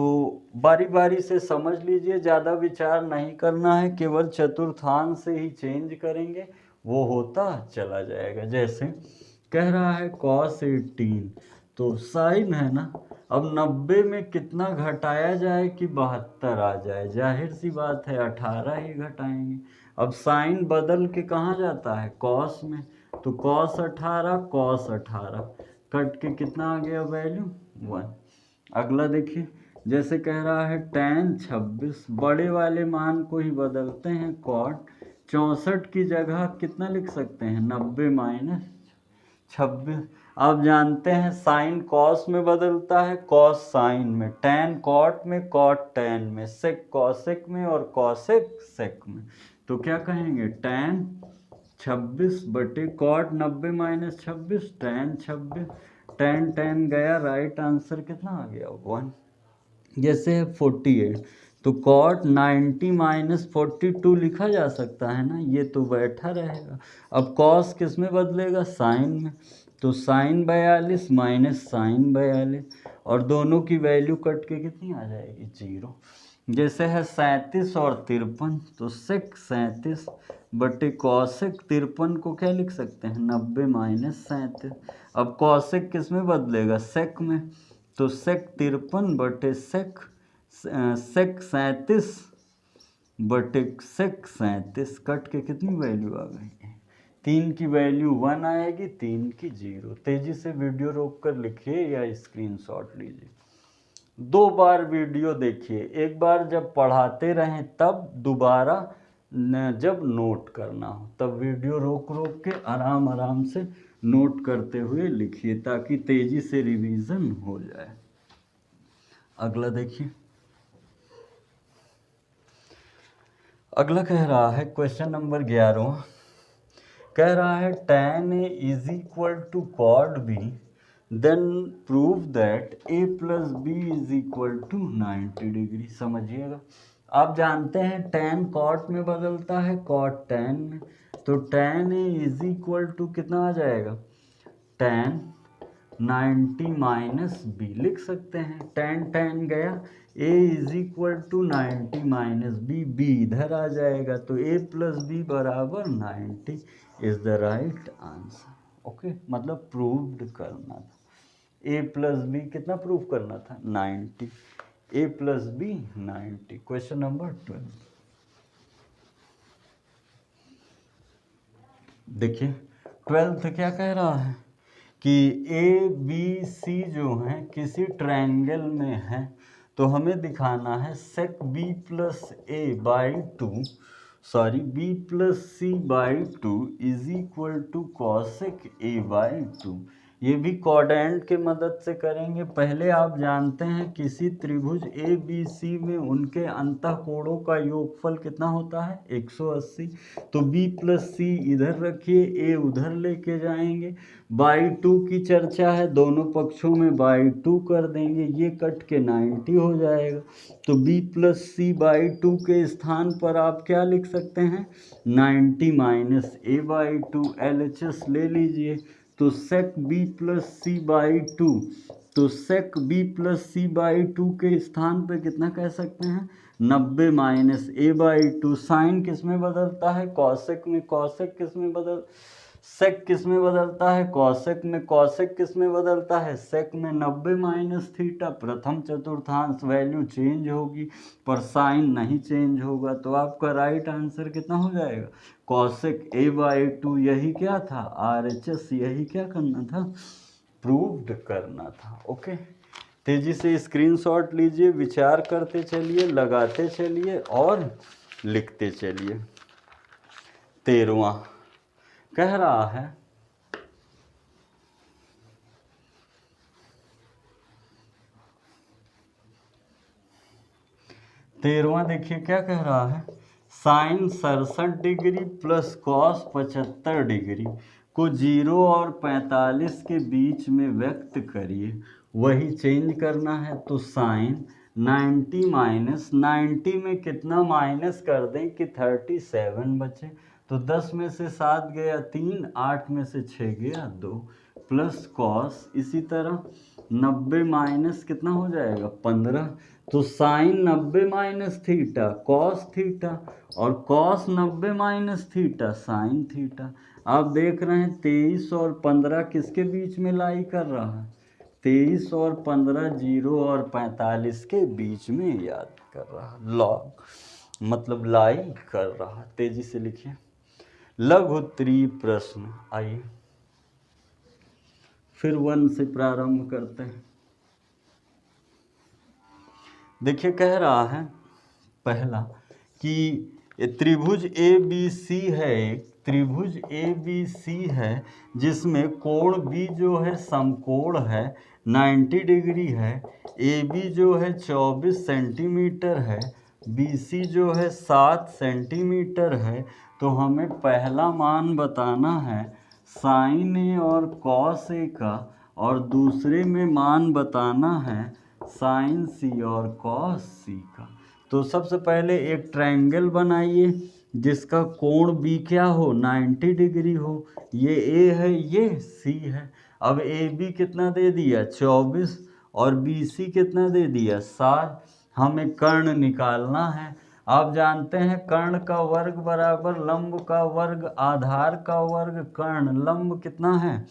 A: बारी बारी से समझ लीजिए, ज़्यादा विचार नहीं करना है, केवल चतुर्थांश से ही चेंज करेंगे, वो होता चला जाएगा। जैसे कह रहा है cos 18, तो साइन है ना, अब 90 में कितना घटाया जाए कि 72 आ जाए, जाहिर सी बात है 18 ही घटाएंगे। अब साइन बदल के कहाँ जाता है कॉस में, तो cos 18 cos 18 कट के कितना आ गया वैल्यू 1। अगला देखिए जैसे कह रहा है tan 26, बड़े वाले मान को ही बदलते हैं, cot 64 की जगह कितना लिख सकते हैं 90 माइनस 26। आप जानते हैं साइन कॉस में बदलता है, कॉस साइन में, टैन कॉट में, कॉट टैन में, सेक कॉसेक में, और कॉसेक सेक में। तो क्या कहेंगे टैन 26 बटे cot 90 minus 26, tan 26, tan tan गया, राइट आंसर कितना आ गया 1। जैसे है 48, तो कॉट 90 माइनस 42 लिखा जा सकता है ना, ये तो बैठा रहेगा। अब कॉस किस में बदलेगा साइन में, तो साइन 42 माइनस साइन 42, और दोनों की वैल्यू कट के कितनी आ जाएगी 0। जैसे है 37 और 53, तो सेक 37 बटे कौशिक 53 को क्या लिख सकते हैं 90 माइनस 37। अब कौशिक किस में बदलेगा सेक में, तो सेक 53 बटे सेक 37 बटे सेक 37 कट के कितनी वैल्यू आ गई 3 की वैल्यू 1 आएगी, 3 की 0। तेजी से वीडियो रोक कर लिखिए या स्क्रीनशॉट लीजिए। 2 बार वीडियो देखिए, एक बार जब पढ़ाते रहें तब, दोबारा जब नोट करना हो तब वीडियो रोक रोक के आराम आराम से नोट करते हुए लिखिए ताकि तेजी से रिवीजन हो जाए। अगला देखिए, अगला कह रहा है क्वेश्चन नंबर 11, कह रहा है tan A is equal to cot B, then prove that A plus B is equal to 90 degree. समझिएगा, आप जानते हैं tan cot में बदलता है cot tan में, तो tan A is equal to कितना आ जाएगा tan 90 माइनस बी लिख सकते हैं। tan गया, a is equal to 90 minus B इधर आ जाएगा, तो a प्लस बी बराबर 90 is the right answer. Okay, मतलब प्रूव्ड करना था, a प्लस बी कितना प्रूव करना था 90, a plus B 90। Question number 12 देखिए, 12th क्या कह रहा है कि ए बी सी जो हैं किसी ट्रायंगल में है, तो हमें दिखाना है sec B plus A by two B plus C by two is equal to cosec A by two. ये भी कॉर्डेंट के मदद से करेंगे। पहले आप जानते हैं किसी त्रिभुज ए बी सी में उनके अंतःकोणों का योगफल कितना होता है 180। तो b प्लस सी इधर रखिए, a उधर लेके जाएंगे, बाई टू की चर्चा है, दोनों पक्षों में बाई टू कर देंगे, ये कट के 90 हो जाएगा। तो b plus C by two के स्थान पर आप क्या लिख सकते हैं 90 minus A by two, LHS ले लीजिए, तो sec B plus C by two, तो sec B plus C by two के स्थान पे कितना कह सकते हैं 90 minus A by two. Sine किस में बदलता है कॉसेक में, कॉसेक किस में बदल सेक किस में बदलता है कॉसेक में, कॉसेक किस में बदलता है सेक में। 90 माइनस थीटा प्रथम चतुर्थांश वैल्यू चेंज होगी पर साइन नहीं चेंज होगा, तो आपका राइट आंसर कितना हो जाएगा कॉसेक ए बाई टू। यही क्या था RHS, यही क्या करना था प्रूव्ड करना था। ओके, तेजी से स्क्रीनशॉट लीजिए, विचार करते चलिए, लगाते चलिए और लिखते चलिए। 13वां कह रहा है देखिए क्या कह रहा है, sine 67 degree plus cos 75 degree को 0 और 45 के बीच में व्यक्त करिए। वही चेंज करना है, तो साइन 90 माइनस 90 में कितना माइनस कर दें कि 37 बचे, तो 10 में से 7 गया 3, 8 में से 6 गया 2, प्लस कॉस इसी तरह 90 माइनस कितना हो जाएगा 15, तो sine 90 minus theta cos theta और cos 90 minus theta sine theta. आप देख रहे हैं 23 और 15 किसके बीच में लाई कर रहा है 23 और 15 0 और 45 के बीच में याद कर रहा, लॉग मतलब लाई कर रहा। तेजी से लिखिए, लघुत्तरीय प्रश्न। आइए फिर 1 से प्रारंभ करते हैं। देखिए कह रहा है पहला कि त्रिभुज ABC है, एक त्रिभुज ABC है जिसमें कोण B जो है समकोण है 90 डिग्री है, AB जो है 24 सेंटीमीटर है, BC जो है 7 सेंटीमीटर है। तो हमें पहला मान बताना है साइन A और कॉस A का, और दूसरे में मान बताना है साइन C और कॉस C का। तो सबसे पहले एक ट्रायंगल बनाइए जिसका कोण B क्या हो 90 डिग्री हो, ये A है ये C है। अब ए बी कितना दे दिया 24 और बी सी कितना दे दिया 7। हमें कर्ण निकालना है। आप जानते हैं कर्ण का वर्ग बराबर लंब का वर्ग आधार का वर्ग कर्ण। लंब कितना है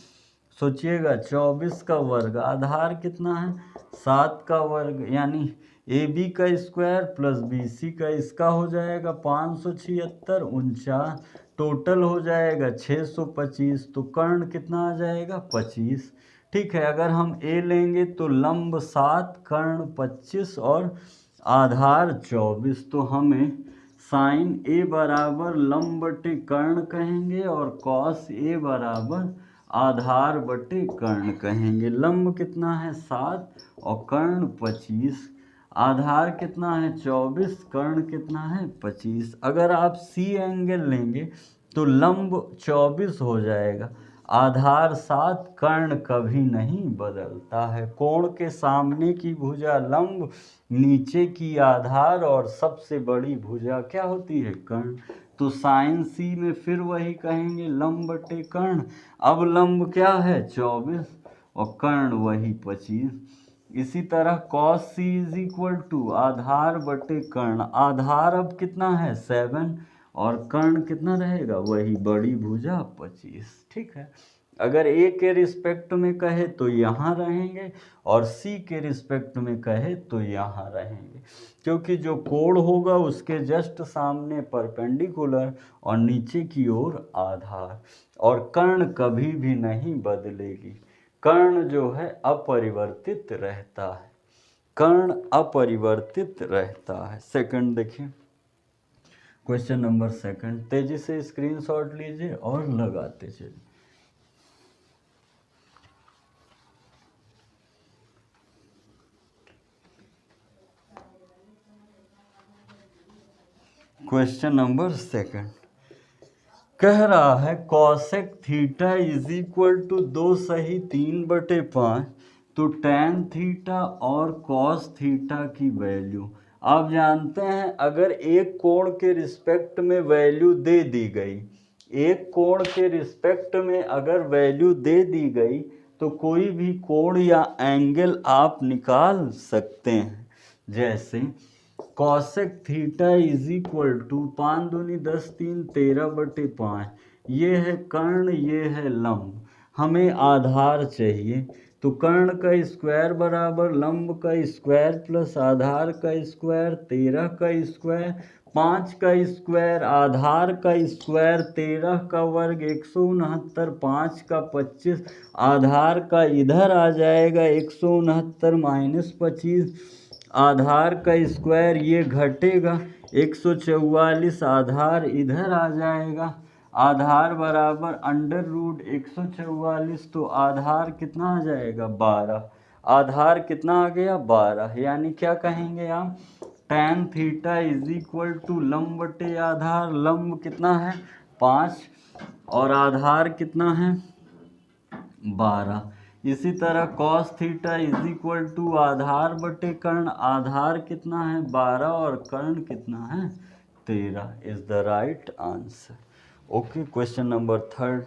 A: सोचिएगा 24 का वर्ग, आधार कितना है 7 का वर्ग, यानी ए बी का स्क्वायर प्लस बी सी का, इसका हो जाएगा 576 49, टोटल हो जाएगा 625। तो कर्ण कितना आ जाएगा 25। ठीक है, अगर हम ए लेंगे तो लंब 7 कर्ण 25 और आधार 24। तो हमें साइन ए बराबर लंब बटे कर्ण कहेंगे और कॉस ए बराबर आधार बटे कर्ण कहेंगे। लंब कितना है 7 और कर्ण 25, आधार कितना है 24, कर्ण कितना है 25। अगर आप सी एंगल लेंगे तो लंब 24 हो जाएगा, आधार 7, कर्ण कभी नहीं बदलता है। कोण के सामने की भुजा लंब, नीचे की आधार और सबसे बड़ी भुजा क्या होती है कर्ण। तो साइन सी में फिर वही कहेंगे लंब बटे कर्ण। अब लंब क्या है 24 और कर्ण वही 25। इसी तरह cos C is equal to आधार बटे कर्ण। आधार अब कितना है 7 और कर्ण कितना रहेगा वही बड़ी भुजा 25। ठीक है, अगर ए के रिस्पेक्ट में कहे तो यहाँ रहेंगे और सी के रिस्पेक्ट में कहे तो यहाँ रहेंगे, क्योंकि जो कोण होगा उसके जस्ट सामने परपेंडिकुलर और नीचे की ओर आधार। और कर्ण कभी भी नहीं बदलेगी, कर्ण जो है अपरिवर्तित रहता है, कर्ण अपरिवर्तित रहता है। सेकंड देखिए, क्वेश्चन नंबर सेकंड, तेजी से स्क्रीनशॉट लीजिए और लगाते चलिए। क्वेश्चन नंबर सेकंड कह रहा है cosec theta is equal to 2 सही 3/5 तो टैन थीटा और कॉस थीटा की वैल्यू। आप जानते हैं अगर एक कोण के रिस्पेक्ट में वैल्यू दे दी गई, एक कोण के रिस्पेक्ट में अगर वैल्यू दे दी गई तो कोई भी कोण या एंगल आप निकाल सकते हैं। जैसे cosec theta is equal to 5 दूनी 10 3 13/5, ये है कर्ण ये है लंब। हमें आधार चाहिए तो कर्ण का स्क्वायर बराबर लंब का स्क्वायर प्लस आधार का स्क्वायर, 13 का स्क्वायर 5 का स्क्वायर आधार का स्क्वायर, 13 का वर्ग 169, 5 का 25, आधार का इधर आ जाएगा 169 माइनस 25, आधार का स्क्वायर ये घटेगा 144, आधार इधर आ जाएगा, आधार बराबर अंडर रूट 144, तो आधार कितना आ जाएगा 12, आधार कितना आ गया 12। यानी क्या कहेंगे आप tan theta is equal to लंब बटे आधार, लंब कितना है 5 और आधार कितना है 12। इसी तरह cos theta is equal to आधार बटे कर्ण, आधार कितना है 12 और कर्ण कितना है 13 is the right answer. Okay, question number third,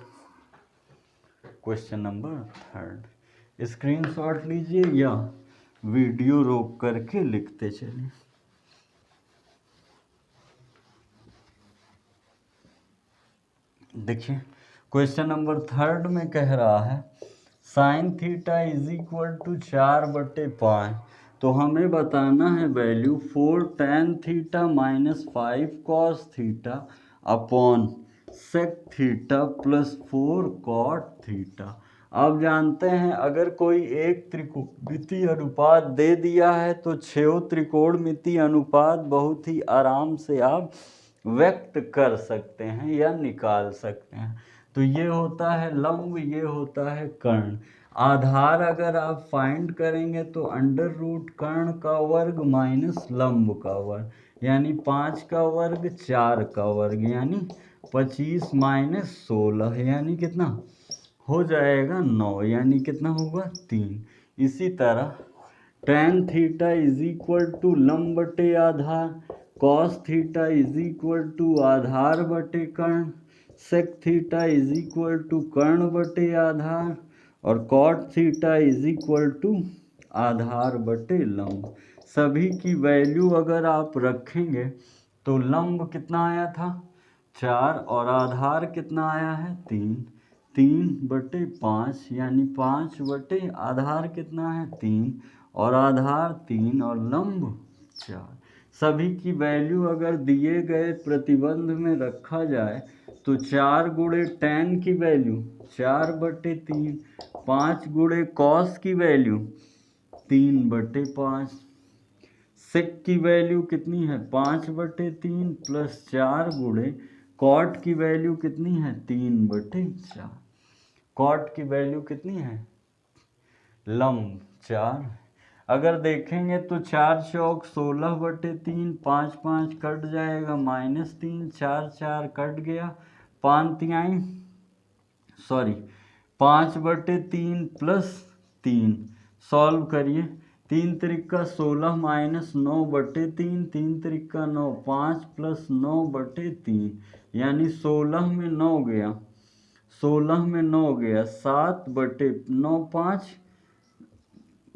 A: question number third screenshot लीजिए या वीडियो रोक करके लिखते चलिए। देखिए क्वेश्चन नंबर थर्ड में कह रहा है sine theta is equal to 4/5, तो हमें बताना है value 4 tan theta minus 5 cos theta upon sec theta plus 4 cot theta. आप जानते हैं अगर कोई एक त्रिकोणमितीय अनुपात दे दिया है तो 6 त्रिकोणमितीय अनुपात बहुत ही आराम से आप व्यक्त कर सकते हैं या निकाल सकते हैं। तो ये होता है लंब, ये होता है कर्ण। आधार अगर आप फाइंड करेंगे तो अंडर रूट कर्ण का वर्ग माइनस लंब का वर्ग, यानी 5 का वर्ग 4 का वर्ग, यानी 25 माइनस 16, यानी कितना हो जाएगा 9, यानी कितना होगा 3। इसी तरह tan theta is equal to लंब बटे आधार, cos theta is equal to आधार बटे कर्ण, sec theta is equal to कर्ण बटे आधार और cot theta is equal to आधार बटे लंब। सभी की वैल्यू अगर आप रखेंगे तो लंब कितना आया था 4 और आधार कितना आया है 3, 3/5 यानी 5 बटे आधार कितना है 3 और आधार 3 और लंब 4। सभी की वैल्यू अगर दिए गए प्रतिबंध में रखा जाए तो 4 गुणे tan की वैल्यू 4/3, 5 गुणे कॉस की वैल्यू 3/5, सेक की वैल्यू कितनी है 5/3 प्लस 4 गुणे कॉट की वैल्यू कितनी है 3/4। कॉट की वैल्यू कितनी है लंब 4। अगर देखेंगे तो 4 चौक 16/3, 5 5 कट जाएगा -3, 4 4 कट गया, 5/3 प्लस 3 सॉल्व करिए। 3 त्रिका 16 -9/3, 3 त्रिका 9, 5 प्लस 9/3 यानी 16 में 9 गया, 16 में 9 गया 7/9, 5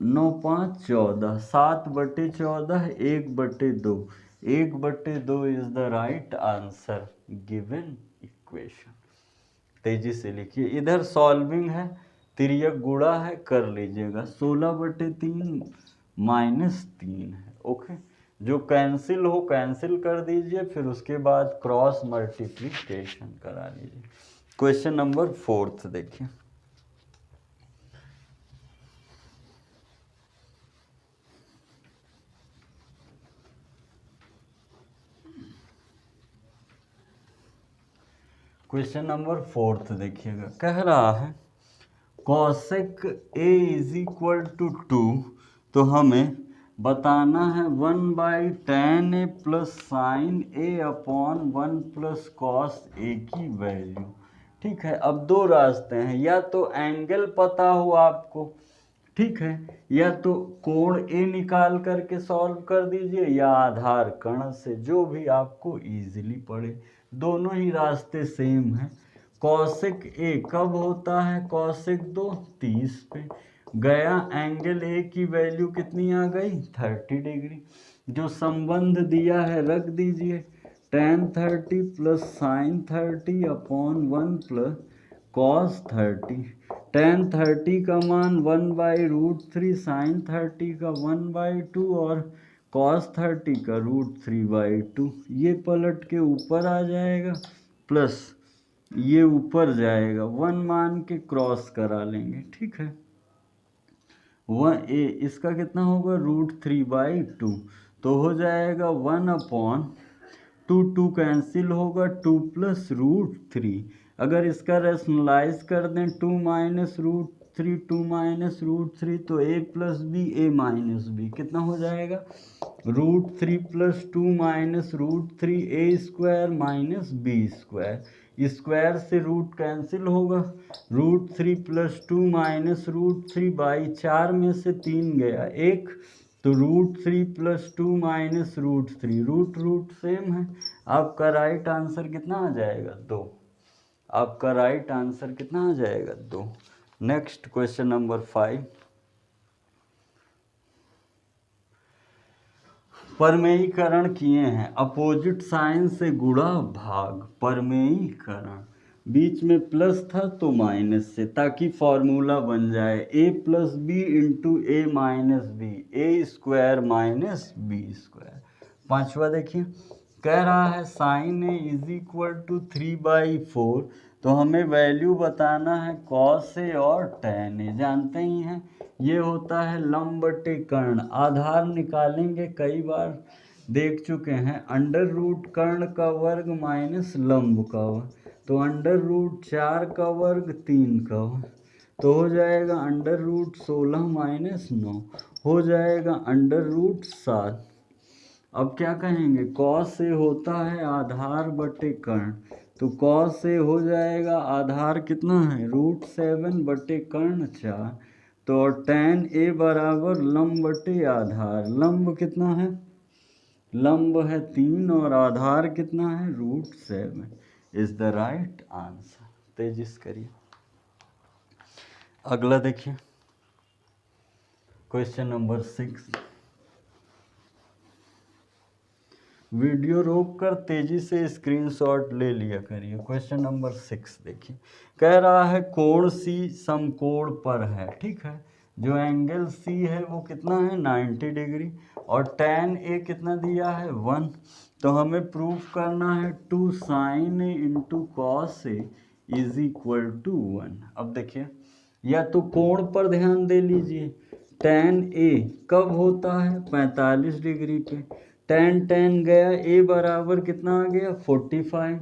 A: 9 5 14, 7/14, 1/2, 1/2 is the right answer given equation. तेजी से लिखिए, इधर सॉल्विंग है, तिर्यक गुणा है, कर लीजिएगा। 16/3 -3 है। ओके, जो कैंसिल हो कैंसिल कर दीजिए, फिर उसके बाद क्रॉस मल्टीप्लिकेशन करा लीजिए। क्वेश्चन नंबर 4 देखिए। क्वेश्चन नंबर 4 देखिएगा, कह रहा है cosec A is equal to 2, तो हमें बताना है 1/tan a plus sine A upon 1 plus cos A की वैल्यू। ठीक है, अब दो रास्ते हैं, या तो एंगल पता हो आपको, ठीक है, या तो कोण ए निकाल करके सॉल्व कर दीजिए, या आधार कर्ण से, जो भी आपको इजीली पड़े। दोनों ही रास्ते सेम हैं। कॉसेक ए कब होता है कॉसेक 2 30 पे गया, एंगल ए की वैल्यू कितनी आ गई 30 डिग्री। जो संबंध दिया है रख दीजिए, tan 30 plus sine 30 upon 1 plus cos 30। tan 30 का मान 1/√3, साइन 30 का 1/2 और cos 30 का √3/2। ये पलट के ऊपर आ जाएगा, प्लस ये ऊपर जाएगा, 1 मान के क्रॉस करा लेंगे। ठीक है, 1 ए इसका कितना होगा √3/2, तो हो जाएगा 1/2, 2 कैंसिल होगा, 2 प्लस √3। अगर इसका रेशनलाइज कर दें 2 माइनस √3, 2 माइनस √3, तो a plus b a minus b कितना हो जाएगा √3 plus 2 minus √3 a² minus b²। Square से रूट कैंसिल होगा, √3 प्लस 2 माइनस √3/4 में से 3 गया 1, तो √3 प्लस 2 माइनस √3, रूट सेम है। आपका राइट आंसर कितना आ जाएगा 2। आपका राइट आंसर कितना आ जाएगा 2। Next question number 5। परमेयीकरण किए हैं, अपोजिट साइन से गुणा भाग। परमेयीकरण, बीच में प्लस था तो माइनस से, ताकि फॉर्मूला बन जाए a plus b into a minus b, a² minus b²। पांचवा देखिए, कह रहा है sine A is equal to 3/4, तो हमें वैल्यू बताना है कॉस ए और टैन ए। जानते ही हैं ये होता है लंब बटे कर्ण। आधार निकालेंगे, कई बार देख चुके हैं, अंडर रूट कर्ण का वर्ग माइनस लंब का वर्ग, तो अंडर रूट 4 का वर्ग 3 का वर्ग, तो हो जाएगा अंडर रूट 16 माइनस 9, हो जाएगा अंडर रूट 7। अब क्या कहेंगे, कॉस ए होता है आधार बटे कर्ण, तो कॉस ए हो जाएगा आधार कितना है √7 बटे कर्ण 4, तो tan ए बराबर लंब बटे आधार। लंब कितना है, लंब है 3 और आधार कितना है √7 इज द राइट आंसर। तेजिस करिए। अगला देखिए क्वेश्चन नंबर 6। वीडियो रोक कर तेजी से स्क्रीनशॉट ले लिया करिए। क्वेश्चन नंबर 6 देखिए, कह रहा है कोण सी समकोण पर है, ठीक है। जो एंगल सी है वो कितना है 90 डिग्री, और tan ए कितना दिया है 1। तो हमें प्रूफ करना है 2 sin a into cos A is equal to 1। अब देखिए, या तो कोण पर ध्यान दे लीजिए, tan ए कब होता है 45 डिग्री पे, tan गया, ए बराबर कितना आ गया 45।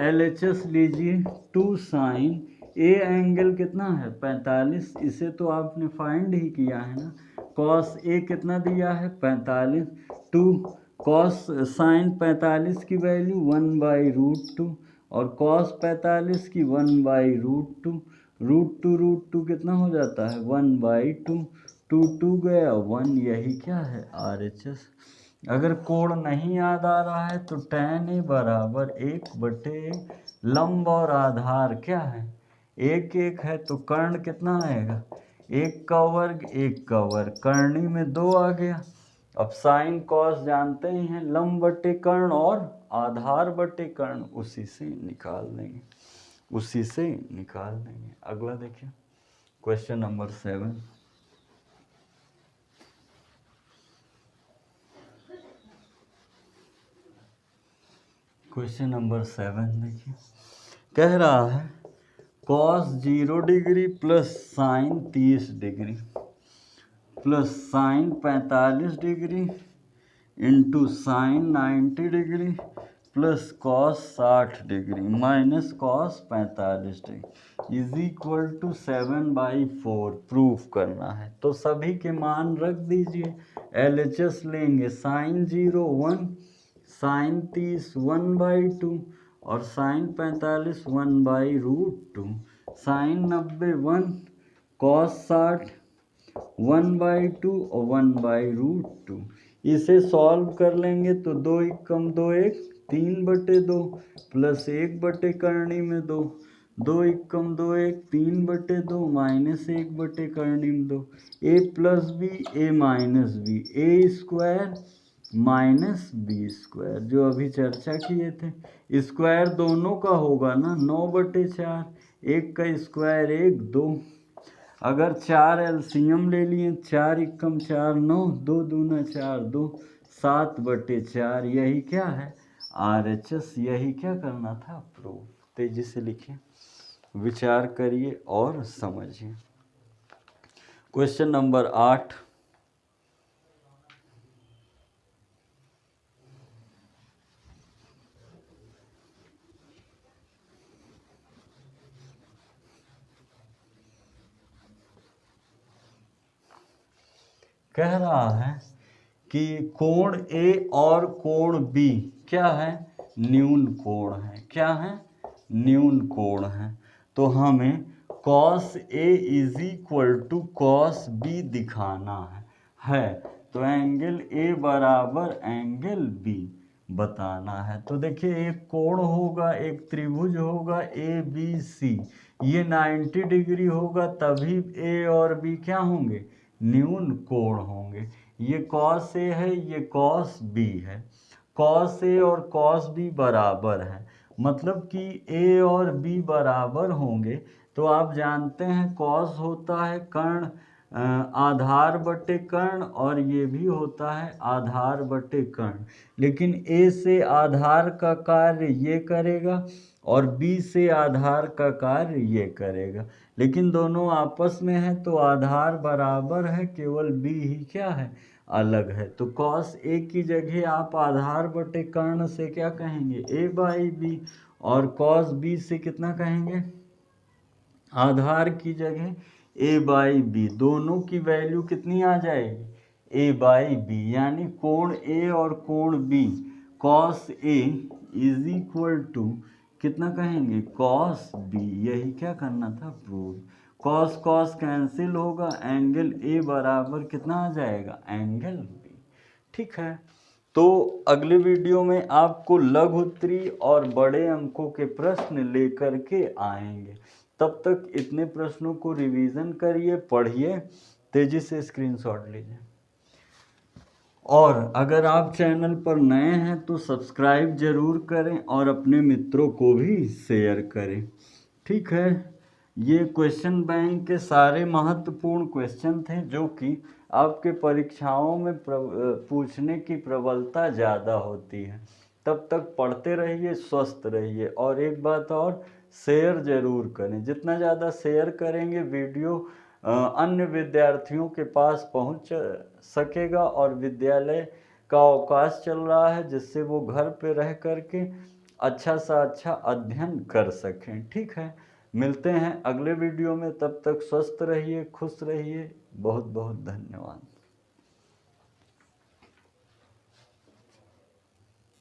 A: LHS लीजिए 2 साइन ए एंगल कितना है 45, इसे तो आपने फाइंड ही किया है ना। कॉस ए कितना दिया है 45, 2 कॉस साइन 45 की वैल्यू 1/√2, और कॉस 45 की 1/√2, √2 कितना हो जाता है 1/2, 2 गया 1, यही क्या है RHS। अगर कोण नहीं याद आ रहा है तो tan ए बराबर 1/1, लंब और आधार क्या है 1 है, तो कर्ण कितना आएगा 1 का वर्ग 1 का वर्ग, कर्णी में 2 आ गया। अब साइन कॉस जानते ही हैं, लंब बटे कर्ण और आधार बटे कर्ण, उसी से निकाल लेंगे, उसी से निकाल लेंगे। अगला देखिए क्वेश्चन नंबर 7। क्वेश्चन नंबर 7 देखिए, कह रहा है cos 0 degree plus sine 30 degree plus sine 45 degree into sine 90 degree plus cos 60 degree minus cos 45 degree is equal to 7/4 proof करना है। तो सभी के मान रख दीजिए, LHS लेंगे साइन 0 1, साइन 30 1/2, और साइन 45 1/√2, साइन 90 1, कॉस 60 1/2 और 1/√2। इसे सॉल्व कर लेंगे तो 2 कम 2 1, 3/2 प्लस 1 करनी में 2, 2 कम 2 1, 3/2 माइनस 1 करनी में 2, a plus B A minus B, A square minus B square, जो अभी चर्चा किए थे। स्क्वायर दोनों का होगा ना 9/4, 1 का स्क्वायर 1 2। अगर 4 एलसीएम ले लिए, 4 एकम 4 9, 2 दूना 4 2, 7/4, यही क्या है RHS। यही क्या करना था प्रूफ। तेजी से लिखिए, विचार करिए और समझिए। Question number 8। कह रहा है कि कोण ए और कोण बी क्या है न्यून कोण है, क्या है न्यून कोण है। तो हमें cos A is equal to cos b दिखाना है। तो एंगल ए बराबर एंगल बी बताना है। तो देखिए एक कोण होगा, एक त्रिभुज होगा ABC, ये 90 डिग्री होगा, तभी ए और बी क्या होंगे न्यून कोण होंगे। ये कॉस ए है, ये कॉस बी है। कॉस ए और कॉस बी बराबर है, मतलब कि ए और बी बराबर होंगे। तो आप जानते हैं कॉस होता है कर्ण आधार बटे कर्ण, और ये भी होता है आधार बटे कर्ण। लेकिन ए से आधार का कार्य ये करेगा और बी से आधार का कार्य ये करेगा, लेकिन दोनों आपस में है तो आधार बराबर है, केवल बी ही क्या है अलग है। तो कॉस ए की जगह आप आधार बटे कर्ण से क्या कहेंगे A/B, और कॉस बी से कितना कहेंगे आधार की जगह A/B। दोनों की वैल्यू कितनी आ जाएगी A/B, यानी कोण ए और कोण b cos A is equal to कितना कहेंगे कॉस बी। यही क्या करना था प्रूव। कॉस कॉस कैंसिल होगा, एंगल ए बराबर कितना आ जाएगा एंगल बी। ठीक है, तो अगले वीडियो में आपको लघु उत्तरी और बड़े अंकों के प्रश्न लेकर के आएंगे। तब तक इतने प्रश्नों को रिवीजन करिए, पढ़िए, तेजी से स्क्रीनशॉट लीजिए। और अगर आप चैनल पर नए हैं तो सब्सक्राइब जरूर करें और अपने मित्रों को भी शेयर करें। ठीक है, ये क्वेश्चन बैंक के सारे महत्वपूर्ण क्वेश्चन थे जो कि आपके परीक्षाओं में पूछने की प्रबलता ज़्यादा होती है। तब तक पढ़ते रहिए, स्वस्थ रहिए। और एक बात और, शेयर ज़रूर करें। जितना ज़्यादा शेयर करेंगे वीडियो अन्य विद्यार्थियों के पास पहुंच सकेगा। और विद्यालय का अवकाश चल रहा है जिससे वो घर पे रह करके अच्छा सा अच्छा अध्ययन कर सकें। ठीक है, मिलते हैं अगले वीडियो में। तब तक स्वस्थ रहिए, खुश रहिए। बहुत बहुत धन्यवाद।